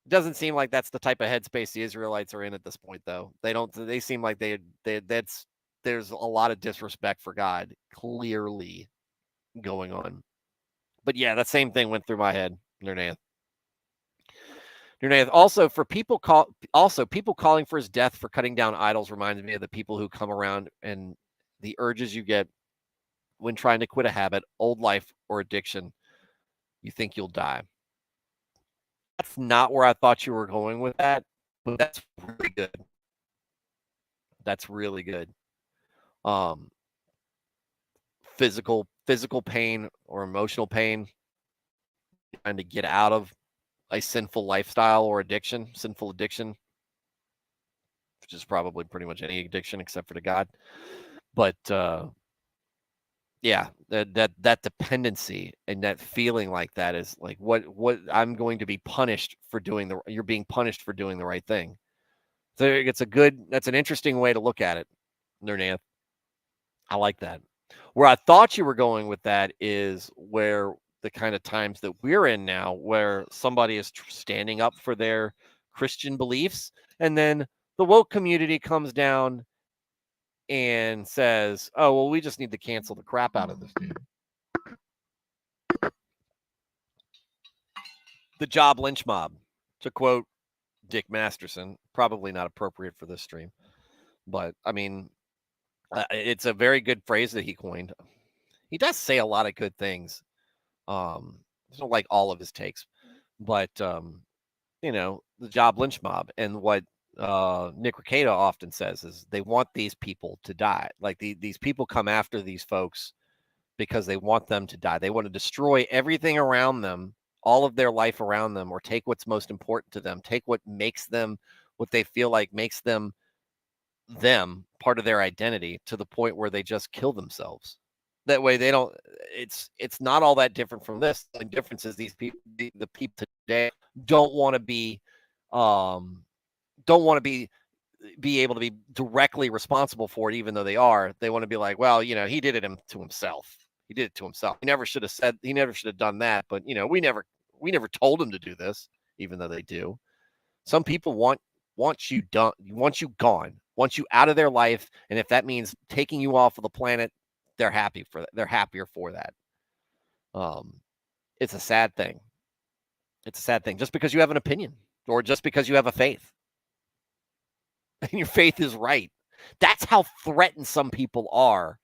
Doesn't seem like that's the type of headspace the Israelites are in at this point, though. They seem like there's a lot of disrespect for God clearly going on. But yeah, that same thing went through my head, Nernath. Also, people calling for his death for cutting down idols reminds me of the people who come around and the urges you get when trying to quit a habit, old life, or addiction. You think you'll die. That's not where I thought you were going with that, but that's really good. That's really good. Um, physical pain or emotional pain, trying to get out of a sinful lifestyle or sinful addiction, which is probably pretty much any addiction except for to God. But yeah, that dependency and that feeling like that is like what I'm going to be punished for doing you're being punished for doing the right thing. So that's an interesting way to look at it, Nernath. I like that. Where I thought you were going with that is where the kind of times that we're in now, where somebody is standing up for their Christian beliefs, and then the woke community comes down and says, "Oh, well, we just need to cancel the crap out of this dude." The job lynch mob, to quote Dick Masterson, probably not appropriate for this stream, but I mean, it's a very good phrase that he coined. He does say a lot of good things. I don't like all of his takes, but the job lynch mob, and what Nick Rekieta often says is they want these people to die. Like these people come after these folks because they want them to die. They want to destroy everything around them, all of their life around them, or take what's most important to them, take what makes them, what they feel like makes them part of their identity, to the point where they just kill themselves. That way they don't, it's not all that different from this. The difference is these people, the people today don't want to be, don't want to be able to be directly responsible for it, even though they are. They want to be like, well, he did it to himself. He did it to himself. He never should have done that. But we never told him to do this, even though they do. Some people want you done, want you gone, want you out of their life, and if that means taking you off of the planet, they're happy for that. They're happier for that. It's a sad thing. It's a sad thing. Just because you have an opinion, or just because you have a faith, and your faith is right. That's how threatened some people are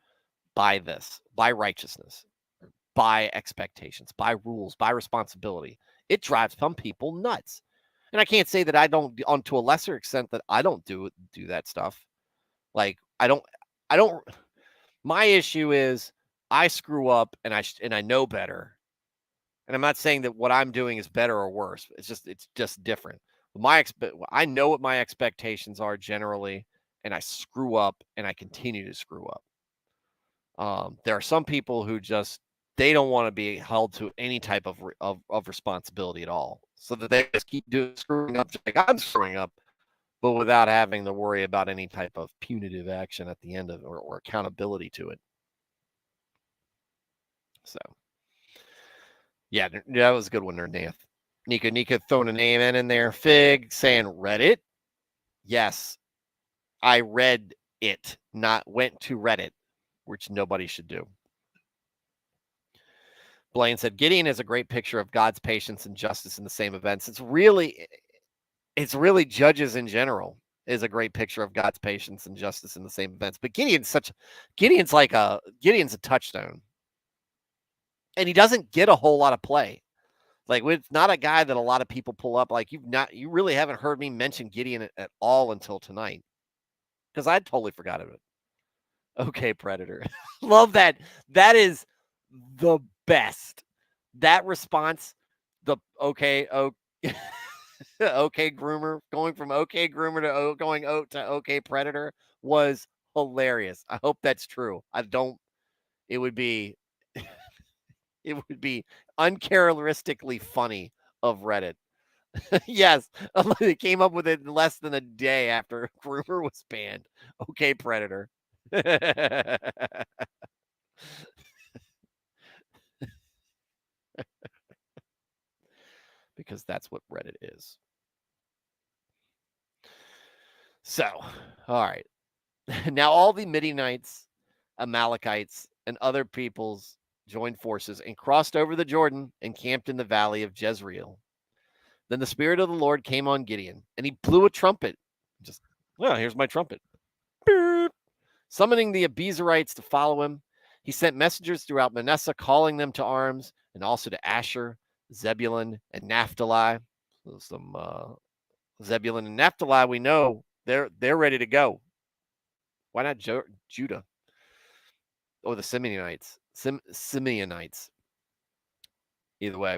by this, by righteousness, by expectations, by rules, by responsibility. It drives some people nuts. And I can't say that I don't, on to a lesser extent, that I don't do that stuff. Like I don't. My issue is I screw up, and I know better, And I'm not saying that what I'm doing is better or worse. It's just different. I know what my expectations are generally, and I screw up, and I continue to screw up. There are some people who they don't want to be held to any type of responsibility at all, so that they just keep screwing up, just like I'm screwing up, but without having to worry about any type of punitive action at the end of it, or accountability to it. So, yeah, that was a good one there, Nath. Nika throwing an amen in there. Fig saying, read it? Yes, I read it, not went to Reddit, which nobody should do. Blaine said, Gideon is a great picture of God's patience and justice in the same events. It's really Judges in general is a great picture of God's patience and justice in the same events. But Gideon's a touchstone. And he doesn't get a whole lot of play. Like, it's not a guy that a lot of people pull up. Like, you really haven't heard me mention Gideon at all until tonight, because I totally forgot of it. Okay, Predator. Love that. That is the best. That response, the okay groomer, going from okay groomer to going to okay Predator, was hilarious. I hope that's true. It would be uncharacteristically funny of Reddit. Yes, they came up with it in less than a day after groomer was banned. Okay, Predator. Because that's what Reddit is. So, all right. Now all the Midianites, Amalekites, and other peoples joined forces and crossed over the Jordan and camped in the valley of Jezreel. Then the Spirit of the Lord came on Gideon, and he blew a trumpet. Here's my trumpet. Beep. Summoning the Abiezrites to follow him, he sent messengers throughout Manasseh, calling them to arms, and also to Asher, Zebulun, and Naphtali. So some Zebulun and Naphtali, we know they're ready to go. Why not Judah or the Simeonites? Simeonites. Either way,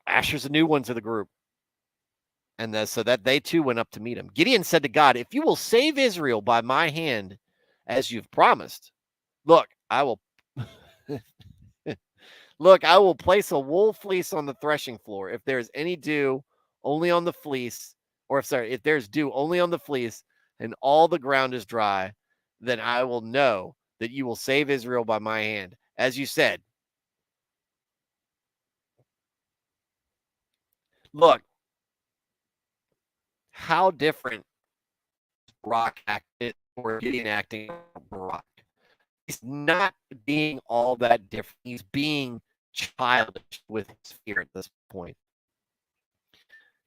Asher's a new one to the group, and so that they too went up to meet him. Gideon said to God, "If you will save Israel by my hand, as you've promised, look, I will." Look, I will place a wool fleece on the threshing floor. If there's any dew, only on the fleece, if there's dew only on the fleece and all the ground is dry, then I will know that you will save Israel by my hand. As you said, look, how different Barak acted or Gideon acting Barak. He's not being all that different. He's being childish with his fear at this point.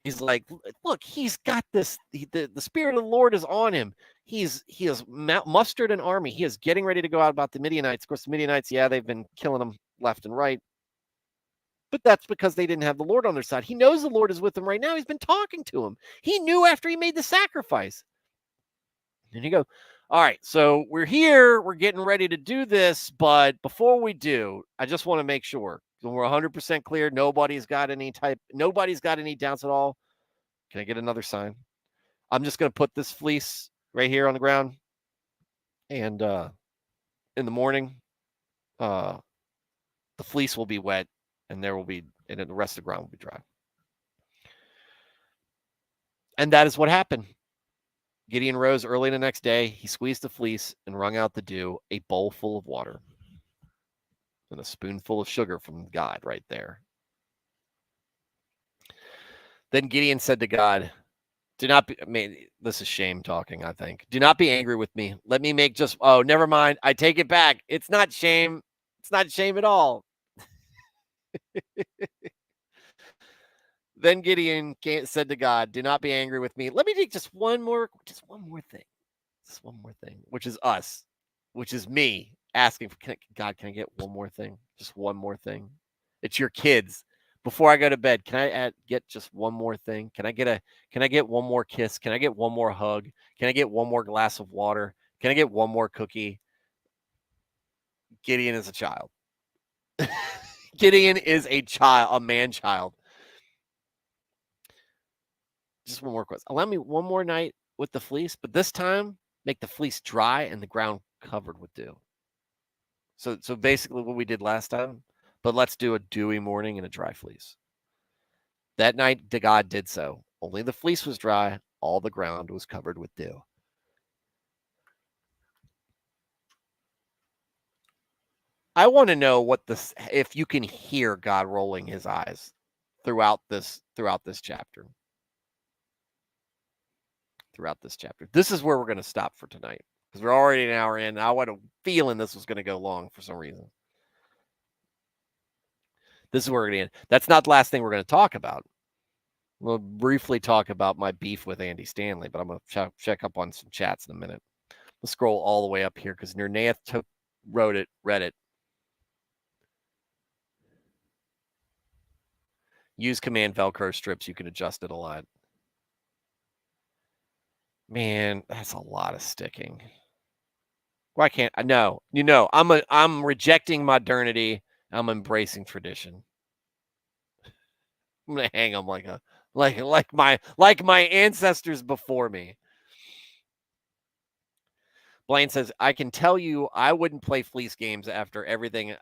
He's like, look, he's got this. The Spirit of the Lord is on him. He has mustered an army. He is getting ready to go out about the Midianites. Of course, the Midianites, they've been killing them left and right. But that's because they didn't have the Lord on their side. He knows the Lord is with him right now. He's been talking to him. He knew after he made the sacrifice. And you go, all right, so we're here. We're getting ready to do this. But before we do, I just want to make sure we're 100% clear. Nobody's got any doubts at all. Can I get another sign? I'm just going to put this fleece right here on the ground. And in the morning, the fleece will be wet and the rest of the ground will be dry. And that is what happened. Gideon rose early the next day. He squeezed the fleece and wrung out the dew, a bowl full of water, and a spoonful of sugar from God right there. Then Gideon said to God, do not be, this is shame talking, I think. Do not be angry with me. Let me make never mind. I take it back. It's not shame. It's not shame at all. Then Gideon said to God, do not be angry with me. Let me take just one more thing, which is us, which is me asking for, God, can I get one more thing? Just one more thing. It's your kids. Before I go to bed, can I get just one more thing? Can I get one more kiss? Can I get one more hug? Can I get one more glass of water? Can I get one more cookie? Gideon is a child. Gideon is a man-child. Just one more question. Allow me one more night with the fleece, but this time make the fleece dry and the ground covered with dew. So basically what we did last time, but let's do a dewy morning and a dry fleece. That night, God did so. Only the fleece was dry, all the ground was covered with dew. I want to know if you can hear God rolling his eyes throughout this chapter. Throughout this chapter. This is where we're going to stop for tonight because we're already an hour in. I had a feeling this was going to go long for some reason. This is where we're going to end. That's not the last thing we're going to talk about. We'll briefly talk about my beef with Andy Stanley, but I'm going to check up on some chats in a minute. We'll scroll all the way up here because Nernath read it. Use command Velcro strips. You can adjust it a lot. Man, that's a lot of sticking. Why can't I? No, I'm rejecting modernity. I'm embracing tradition. I'm gonna hang them like my ancestors before me. Blaine says, I can tell you I wouldn't play fleece games after everything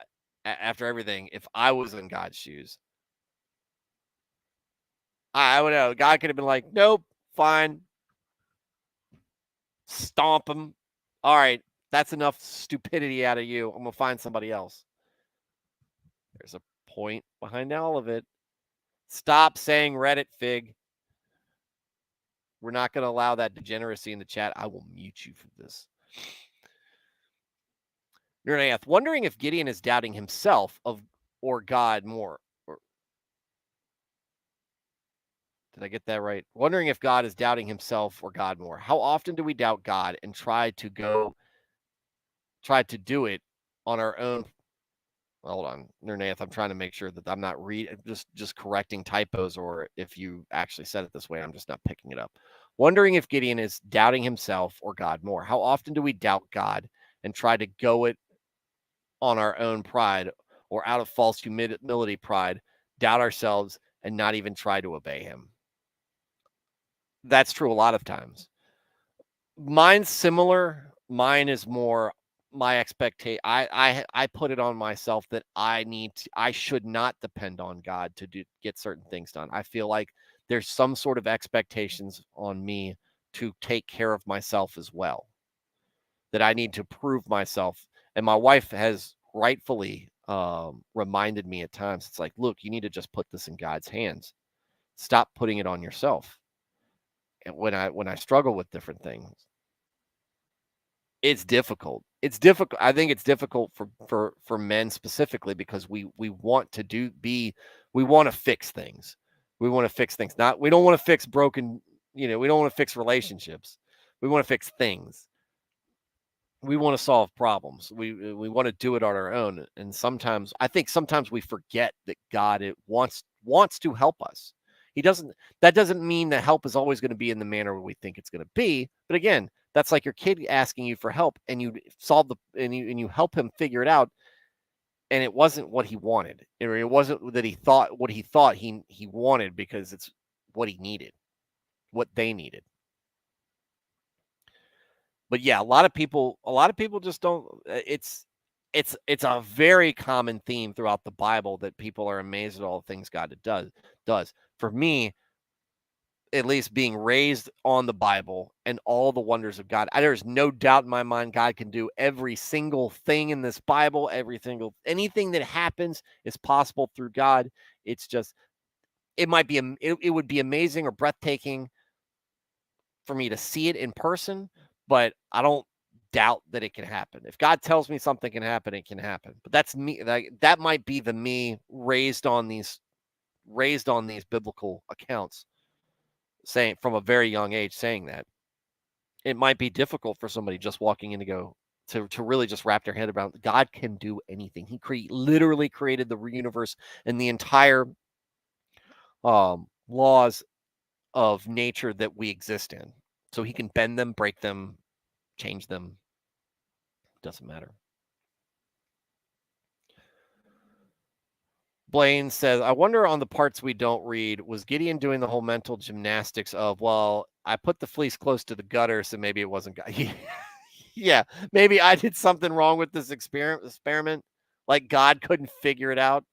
if I was in God's shoes. I would know. God could have been like, nope, fine. Stomp him. All right, that's enough stupidity out of you. I'm gonna find somebody else. There's a point behind all of it. Stop saying Reddit, Fig. We're not going to allow that degeneracy in the chat. I will mute you for this. Nernath, wondering if Gideon is doubting himself or God more. Did I get that right? Wondering if God is doubting himself or God more. How often do we doubt God and try to do it on our own? Hold on, Nernath, I'm trying to make sure that I'm not just correcting typos, or if you actually said it this way, I'm just not picking it up. Wondering if Gideon is doubting himself or God more. How often do we doubt God and try to go it on our own pride, or out of false humility pride, doubt ourselves and not even try to obey him? That's true a lot of times. Mine's similar. Mine is more my expectation. I put it on myself that I should not depend on God to get certain things done. I feel like there's some sort of expectations on me to take care of myself as well, that I need to prove myself. And my wife has rightfully reminded me at times, it's like, look, you need to just put this in God's hands. Stop putting it on yourself. And when I struggle with different things, it's difficult. It's difficult. I think it's difficult for men specifically because we want to we want to fix things. We want to fix things. We don't want to fix broken, we don't want to fix relationships. We want to fix things. We want to solve problems. We want to do it on our own. And sometimes we forget that God wants to help us. That doesn't mean that help is always going to be in the manner we think it's going to be. But again, that's like your kid asking you for help and you you help him figure it out. And it wasn't what he wanted. It wasn't that he thought what he thought he wanted, because it's what he needed, what they needed. But yeah, a lot of people just don't. It's a very common theme throughout the Bible that people are amazed at all the things God does. For me, at least, being raised on the Bible and all the wonders of God, there's no doubt in my mind God can do every single thing in this Bible. Anything that happens is possible through God. It's just it would be amazing or breathtaking for me to see it in person, but I don't doubt that it can happen. If God tells me something can happen, it can happen. But that's me. That might be the me raised on these biblical accounts, saying from a very young age, saying that. It might be difficult for somebody just walking in to really just wrap their head around God can do anything. He literally created the universe and the entire laws of nature that we exist in. So he can bend them, break them, change them. Doesn't matter. Blaine says, I wonder on the parts we don't read, was Gideon doing the whole mental gymnastics of, well, I put the fleece close to the gutter, so maybe it wasn't God. Yeah, maybe I did something wrong with this experiment. Like God couldn't figure it out.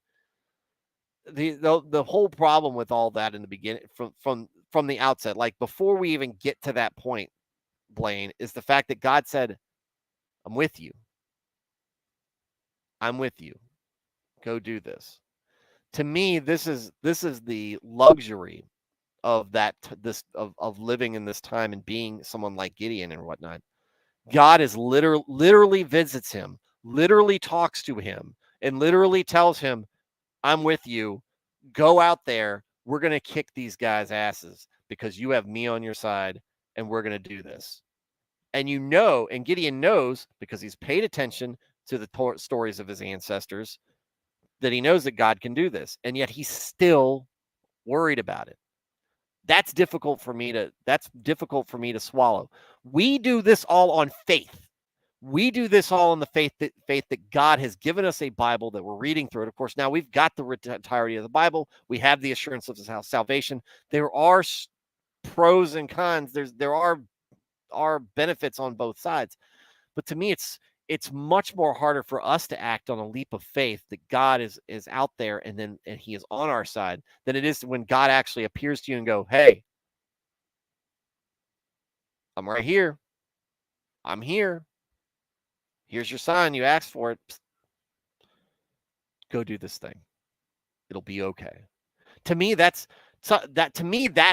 The whole problem with all that in the beginning, from the outset, like before we even get to that point, Blaine, is the fact that God said, I'm with you. I'm with you. Go do this. To me, this is the luxury of of living in this time and being someone like Gideon and whatnot. God is literally visits him, literally talks to him, and literally tells him, I'm with you. Go out there. We're going to kick these guys' asses because you have me on your side, and we're going to do this. And and Gideon knows because he's paid attention to the stories of his ancestors, that he knows that God can do this. And yet he's still worried about it. That's difficult for me to swallow. We do this all on faith. We do this all in the faith that God has given us a Bible that we're reading through it. Of course, now we've got the entirety of the Bible. We have the assurance of salvation. There are pros and cons. There are benefits on both sides. But to me, it's much more harder for us to act on a leap of faith that God is out there and he is on our side than it is when God actually appears to you and go, hey, I'm right here. I'm here. Here's your sign. You asked for it. Psst. Go do this thing. It'll be okay. To me, that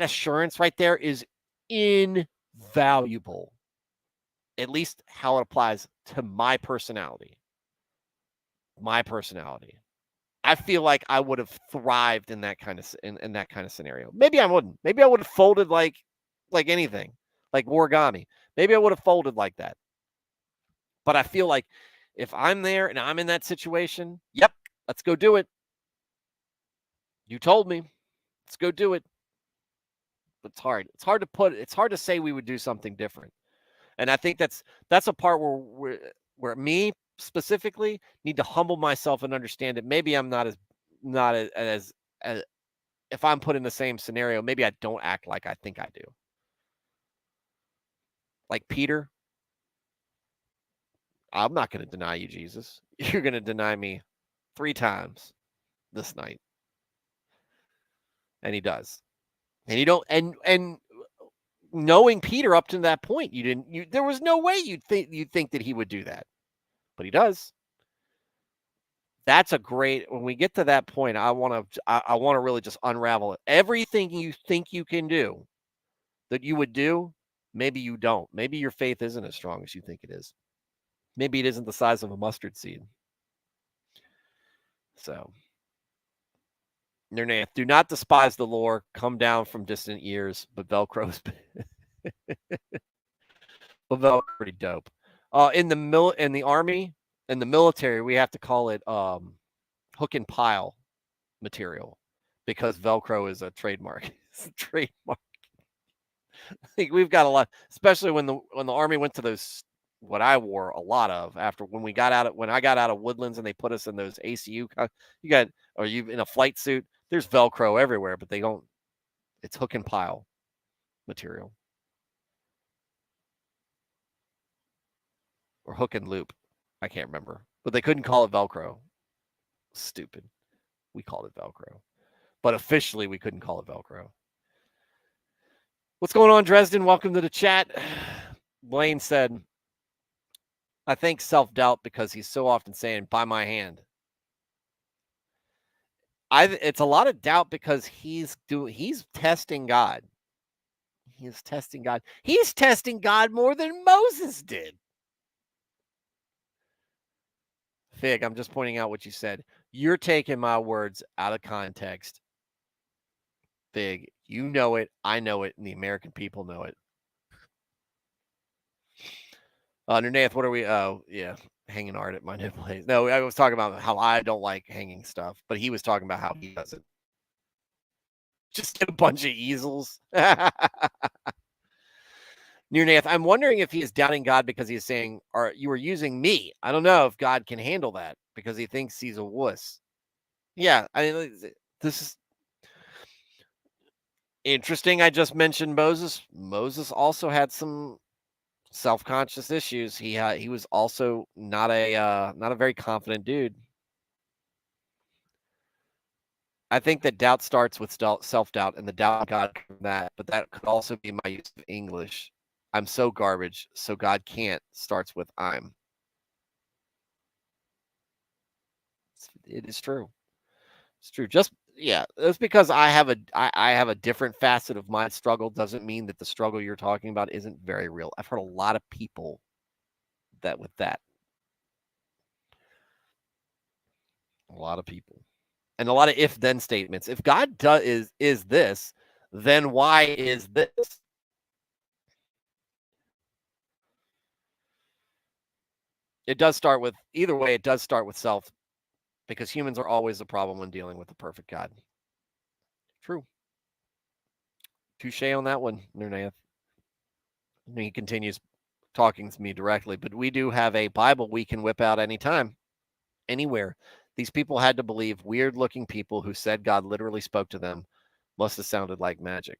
assurance right there is invaluable. At least how it applies to my personality. I feel like I would have thrived in that kind of in that kind of scenario. Maybe I wouldn't. Maybe I would have folded like anything, like origami. Maybe I would have folded like that. But I feel like if I'm there and I'm in that situation, yep, let's go do it. You told me. Let's go do it. But it's hard. It's hard to say we would do something different. And I think that's a part where me specifically need to humble myself and understand that maybe I'm not as if I'm put in the same scenario, maybe I don't act like I think I do. Like Peter, I'm not going to deny you, Jesus. You're going to deny me 3 times this night. And he does. And you don't and knowing Peter up to that point, there was no way you'd think that he would do that. But he does. That's a great, when we get to that point, I want to really just unravel it. Everything you think you can do that you would do, maybe you don't. Maybe your faith isn't as strong as you think it is. Maybe it isn't the size of a mustard seed. So, Nernath, do not despise the lore, come down from distant years, but Velcro's Velcro's pretty dope. In the army, in the military, we have to call it hook and pile material because Velcro is a trademark. It's a trademark. I think we've got a lot, especially when the army went to those, what I wore a lot of after when I got out of Woodlands and they put us in those ACU, you in a flight suit, there's Velcro everywhere, but it's hook and pile material or hook and loop. I can't remember, but they couldn't call it Velcro. Stupid. We called it Velcro, but officially we couldn't call it Velcro. What's going on, Dresden? Welcome to the chat. Blaine said, I think self-doubt because he's so often saying, by my hand. It's a lot of doubt because he's testing God. He's testing God. He's testing God more than Moses did. Fig, I'm just pointing out what you said. You're taking my words out of context. Fig, you know it, I know it, and the American people know it. Nernath, what are we? Oh, yeah, hanging art at my nipple. No, I was talking about how I don't like hanging stuff, but he was talking about how he does it. Just get a bunch of easels. Nernath, I'm wondering if he is doubting God because he's saying, you are using me. I don't know if God can handle that because he thinks he's a wuss. Yeah, this is interesting. I just mentioned Moses. Moses also had some self-conscious issues. He was also not a very confident dude. I think that doubt starts with self-doubt, and the doubt in God from that. But that could also be my use of English. I'm so garbage, so God can't starts with I'm. It is true. It's true. Just yeah, just because I have a different facet of my struggle doesn't mean that the struggle you're talking about isn't very real. I've heard a lot of people that with that. A lot of people. And a lot of if then statements. If God is this, then why is this? It does start with either way, it does start with self because humans are always the problem when dealing with the perfect God. True. Touche on that one, Nirnath. He continues talking to me directly, but we do have a Bible we can whip out anytime, anywhere. These people had to believe weird looking people who said God literally spoke to them must have sounded like magic.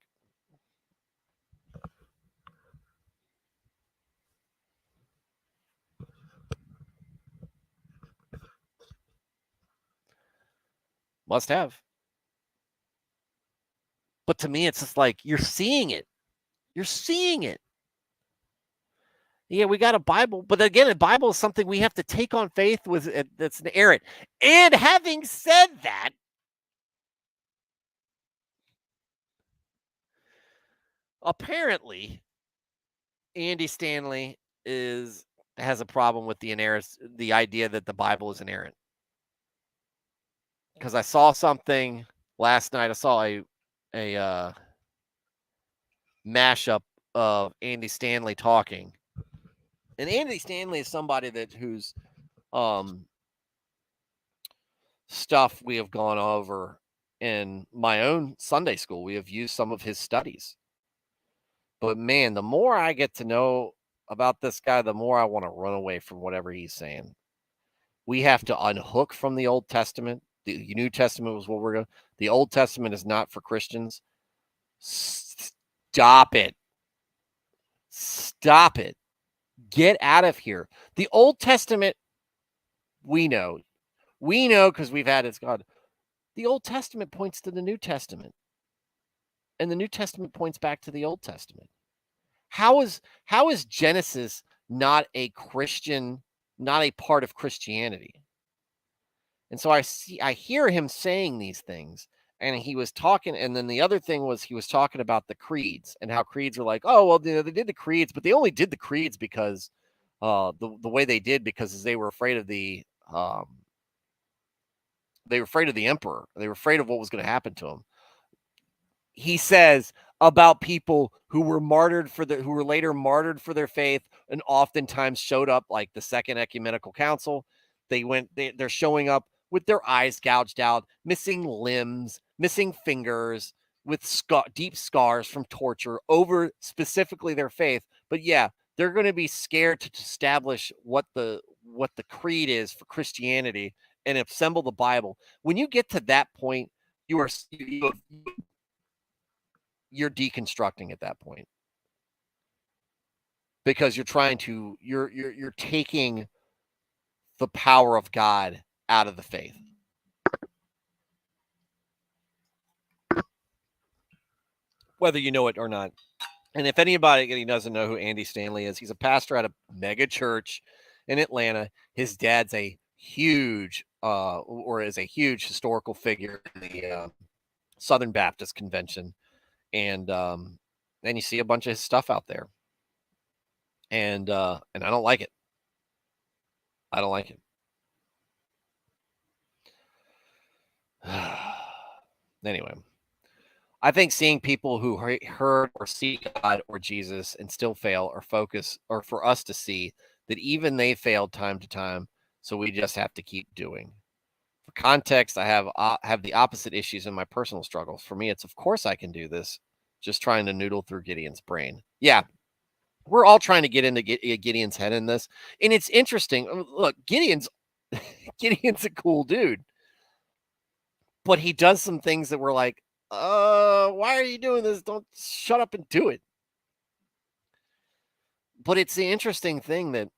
Must have. But to me, it's just like you're seeing it. You're seeing it. Yeah, we got a Bible, but again, a Bible is something we have to take on faith with. That's inerrant. And having said that, apparently, Andy Stanley has a problem with the idea that the Bible is inerrant. Because I saw something last night. I saw a mashup of Andy Stanley talking, and Andy Stanley is somebody whose um, stuff we have gone over in my own Sunday school. We have used some of his studies. But man, the more I get to know about this guy, the more I want to run away from whatever he's saying. We have to unhook from the Old Testament. The New Testament was what we're going. The Old Testament is not for Christians. Stop it. Stop it. Get out of here. The Old Testament, we know. We know because we've had it's God. The Old Testament points to the New Testament, and the New Testament points back to the Old Testament. How is Genesis not a Christian, not a part of Christianity? And so I hear him saying these things, and he was talking, and then the other thing was he was talking about the creeds and how creeds are like, oh well, they did the creeds, but they only did the creeds because the way they did because they were afraid of the emperor. They were afraid of what was going to happen to him. He says about people who were who were later martyred for their faith and oftentimes showed up like the Second Ecumenical Council. They're showing up with their eyes gouged out, missing limbs, missing fingers, with deep scars from torture over specifically their faith. But yeah, they're going to be scared to establish what the creed is for Christianity and assemble the Bible. When you get to that point, you're deconstructing at that point because you're taking the power of God out of the faith. Whether you know it or not. And if anybody doesn't know who Andy Stanley is, he's a pastor at a mega church in Atlanta. His dad's a huge is a huge historical figure in the Southern Baptist Convention. And then you see a bunch of his stuff out there. And I don't like it. I don't like it. Anyway, I think seeing people who heard or see God or Jesus and still fail or focus, or for us to see that even they failed time to time, so we just have to keep doing. For context, I have the opposite issues in my personal struggles. For me, it's of course I can do this. Just trying to noodle through Gideon's brain. Yeah, we're all trying to get into Gideon's head in this, and it's interesting. Look, Gideon's a cool dude. but he does some things that were like, why are you doing this? Don't shut up and do it. But it's the interesting thing that,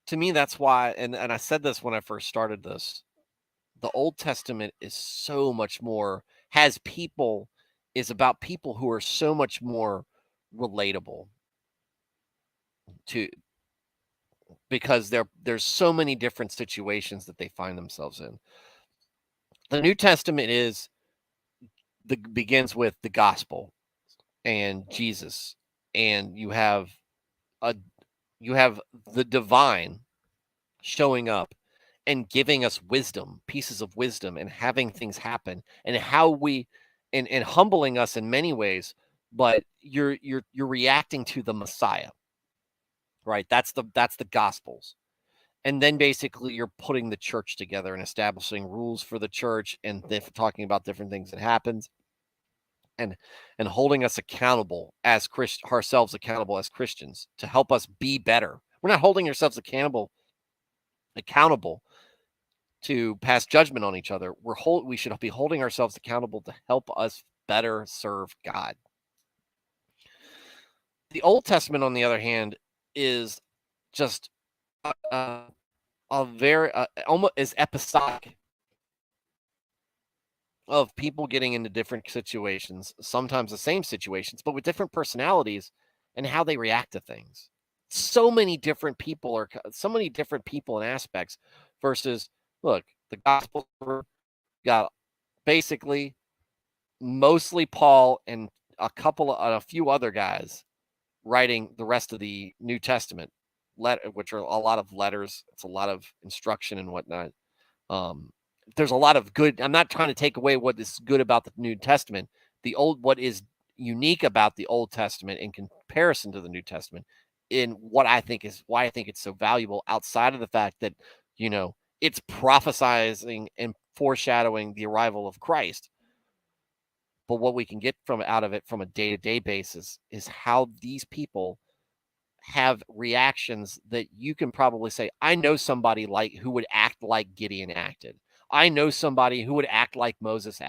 to me, that's why, and I said this when I first started this, the Old Testament is so much more, has people, is about people who are so much more relatable to, because there's so many different situations that they find themselves in. The New Testament begins with the gospel and Jesus, and a you have the divine showing up and giving us wisdom, pieces of wisdom, and having things happen, and how we, and humbling us in many ways. But you're reacting to the Messiah, right? That's the Gospels. And then basically you're putting the church together and establishing rules for the church, and talking about different things that happens, and holding us accountable as ourselves accountable as Christians, to help us be better. We're not holding ourselves accountable to pass judgment on each other. We should be holding ourselves accountable to help us better serve God. The Old Testament, on the other hand, is just a very almost is episodic, of people getting into different situations, sometimes the same situations, but with different personalities and how they react to things. So many different people and aspects, versus, look, the gospel got basically mostly Paul and a few other guys writing the rest of the New Testament, which are a lot of letters. It's a lot of instruction and whatnot. Um, there's a lot of good. I'm not trying to take away what is good about the New Testament. What is unique about the Old Testament in comparison to the New Testament, in what I think is why I think it's so valuable, outside of the fact that, it's prophesizing and foreshadowing the arrival of Christ. But what we can get out of it from a day-to-day basis is how these people have reactions that you can probably say, I know somebody who would act like Gideon acted. I know somebody who would act like Moses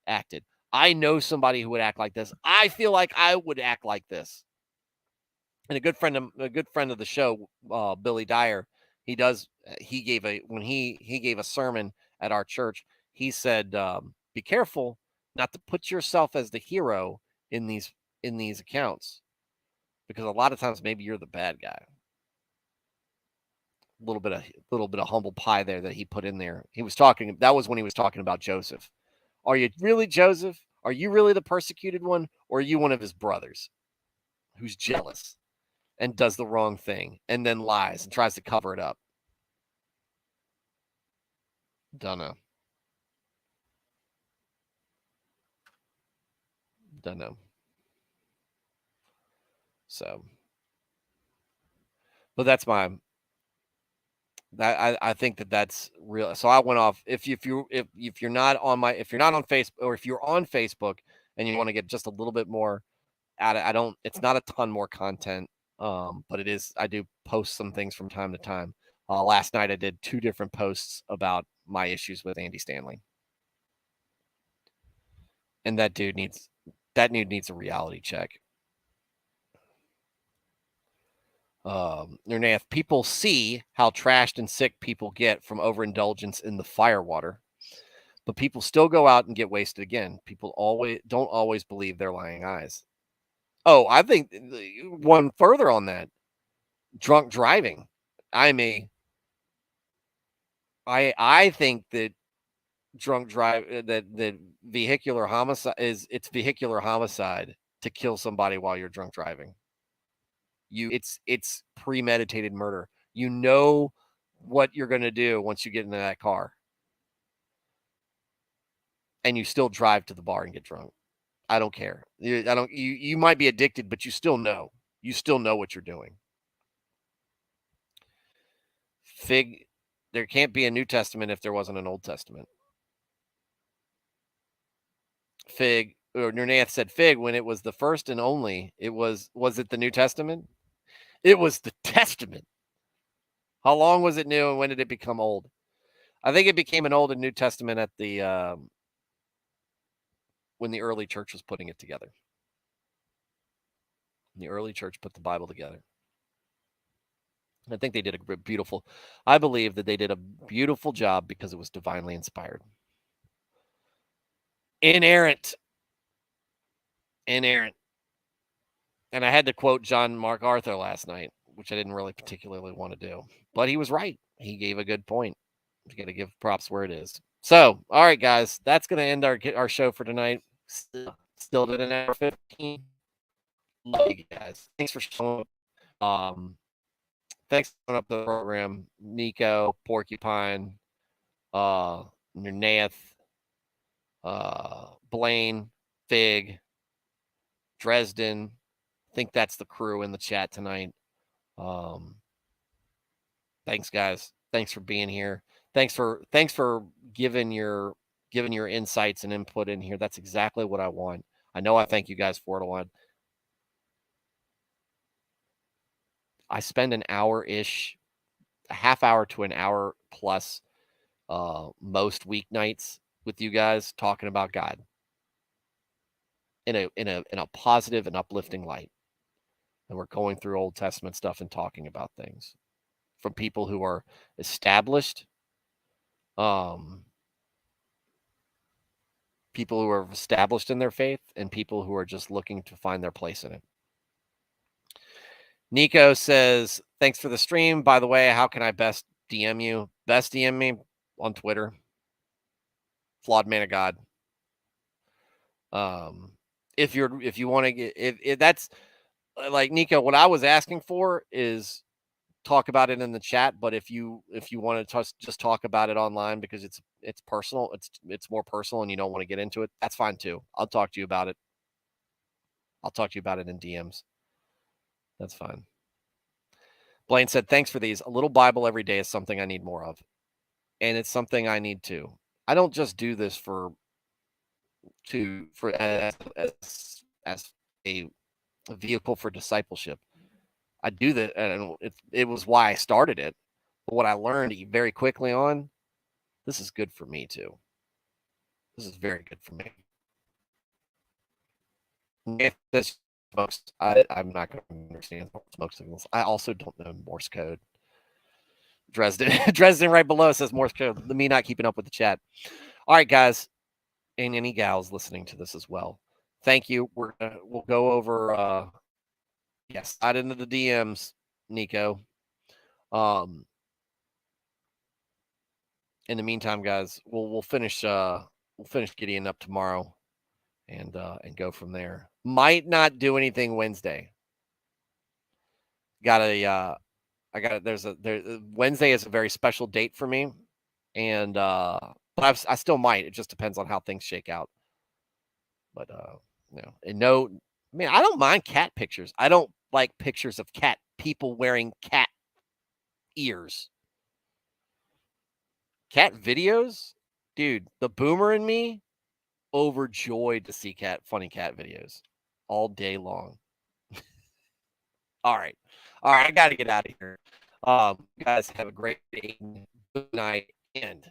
acted. I know somebody who would act like this. I feel like I would act like this. And a good friend of the show, Billy Dyer, he gave a sermon at our church. He said, be careful not to put yourself as the hero in these accounts, because a lot of times maybe you're the bad guy. A little bit of humble pie there that he put in there. That was when he was talking about Joseph. Are you really Joseph? Are you really the persecuted one? Or are you one of his brothers who's jealous and does the wrong thing and then lies and tries to cover it up? Don't know. So, but that's I think that's real. So I went off. If you're not on Facebook, or if you're on Facebook and you want to get just a little bit more out of, it's not a ton more content. But I do post some things from time to time. Last night I did 2 different posts about my issues with Andy Stanley. And that dude needs a reality check. If people see how trashed and sick people get from overindulgence in the firewater, but people still go out and get wasted again. People don't always believe their lying eyes. Oh, I think one further on that, drunk driving. I think that that vehicular homicide it's vehicular homicide to kill somebody while you're drunk driving. It's premeditated murder. You know what you're going to do once you get into that car, and you still drive to the bar and get drunk. I don't care. You might be addicted, but you still know. You still know what you're doing. There can't be a New Testament if there wasn't an Old Testament. Nernath said Fig, when it was the first and only, was it the New Testament? It was the Testament. How long was it new and when did it become old? I think it became an Old and New Testament at the when the early church was putting it together. The early church put the Bible together. I think they did a beautiful. I believe that they did a beautiful job because it was divinely inspired, inerrant. And I had to quote John Mark Arthur last night, which I didn't really particularly want to do, but he was right. He gave a good point. You got to give props where it is. So, all right, guys, that's going to end our show for tonight. Still did an hour 15. Love you guys. Thanks for showing up. Thanks for showing up to the program, Nico, Porcupine, Nath, Blaine, Fig, Dresden. I think that's the crew in the chat tonight. Thanks, guys. Thanks for being here. Thanks for giving your insights and input in here. That's exactly what I want. I know I thank you guys for it a lot. I spend an hour-ish, a half hour to an hour plus most weeknights with you guys talking about God in a positive and uplifting light. And we're going through Old Testament stuff and talking about things from people who are established, people who are established in their faith, and people who are just looking to find their place in it. Nico says, thanks for the stream. By the way, how can I best DM you? Best DM me on Twitter. Flawed Man of God. If you want to get, if that's like Nico, what I was asking for is talk about it in the chat. But if you want to just talk about it online because it's personal, it's more personal, and you don't want to get into it, that's fine too. I'll talk to you about it. I'll talk to you about it in DMs. That's fine. Blaine said, thanks for these. A little Bible every day is something I need more of. And it's something I need too. I don't just do this as a vehicle for discipleship. I do that, and it was why I started it. But what I learned very quickly on, this is good for me too. This is very good for me. This, folks, I'm not going to understand smoke signals. I also don't know Morse code. Dresden right below says Morse code. Me not keeping up with the chat. All right, guys, and any gals listening to this as well. Thank you. We'll go over yes, slide into the DMs, Nico. In the meantime, guys, we'll finish Gideon up tomorrow and go from there. Might not do anything Wednesday. Wednesday is a very special date for me, and but I still might. It just depends on how things shake out. But I don't mind cat pictures. I don't like pictures of people wearing cat ears. Cat videos, dude. The boomer in me, overjoyed to see funny cat videos all day long. All right. I got to get out of here. You guys have a great day. Good night and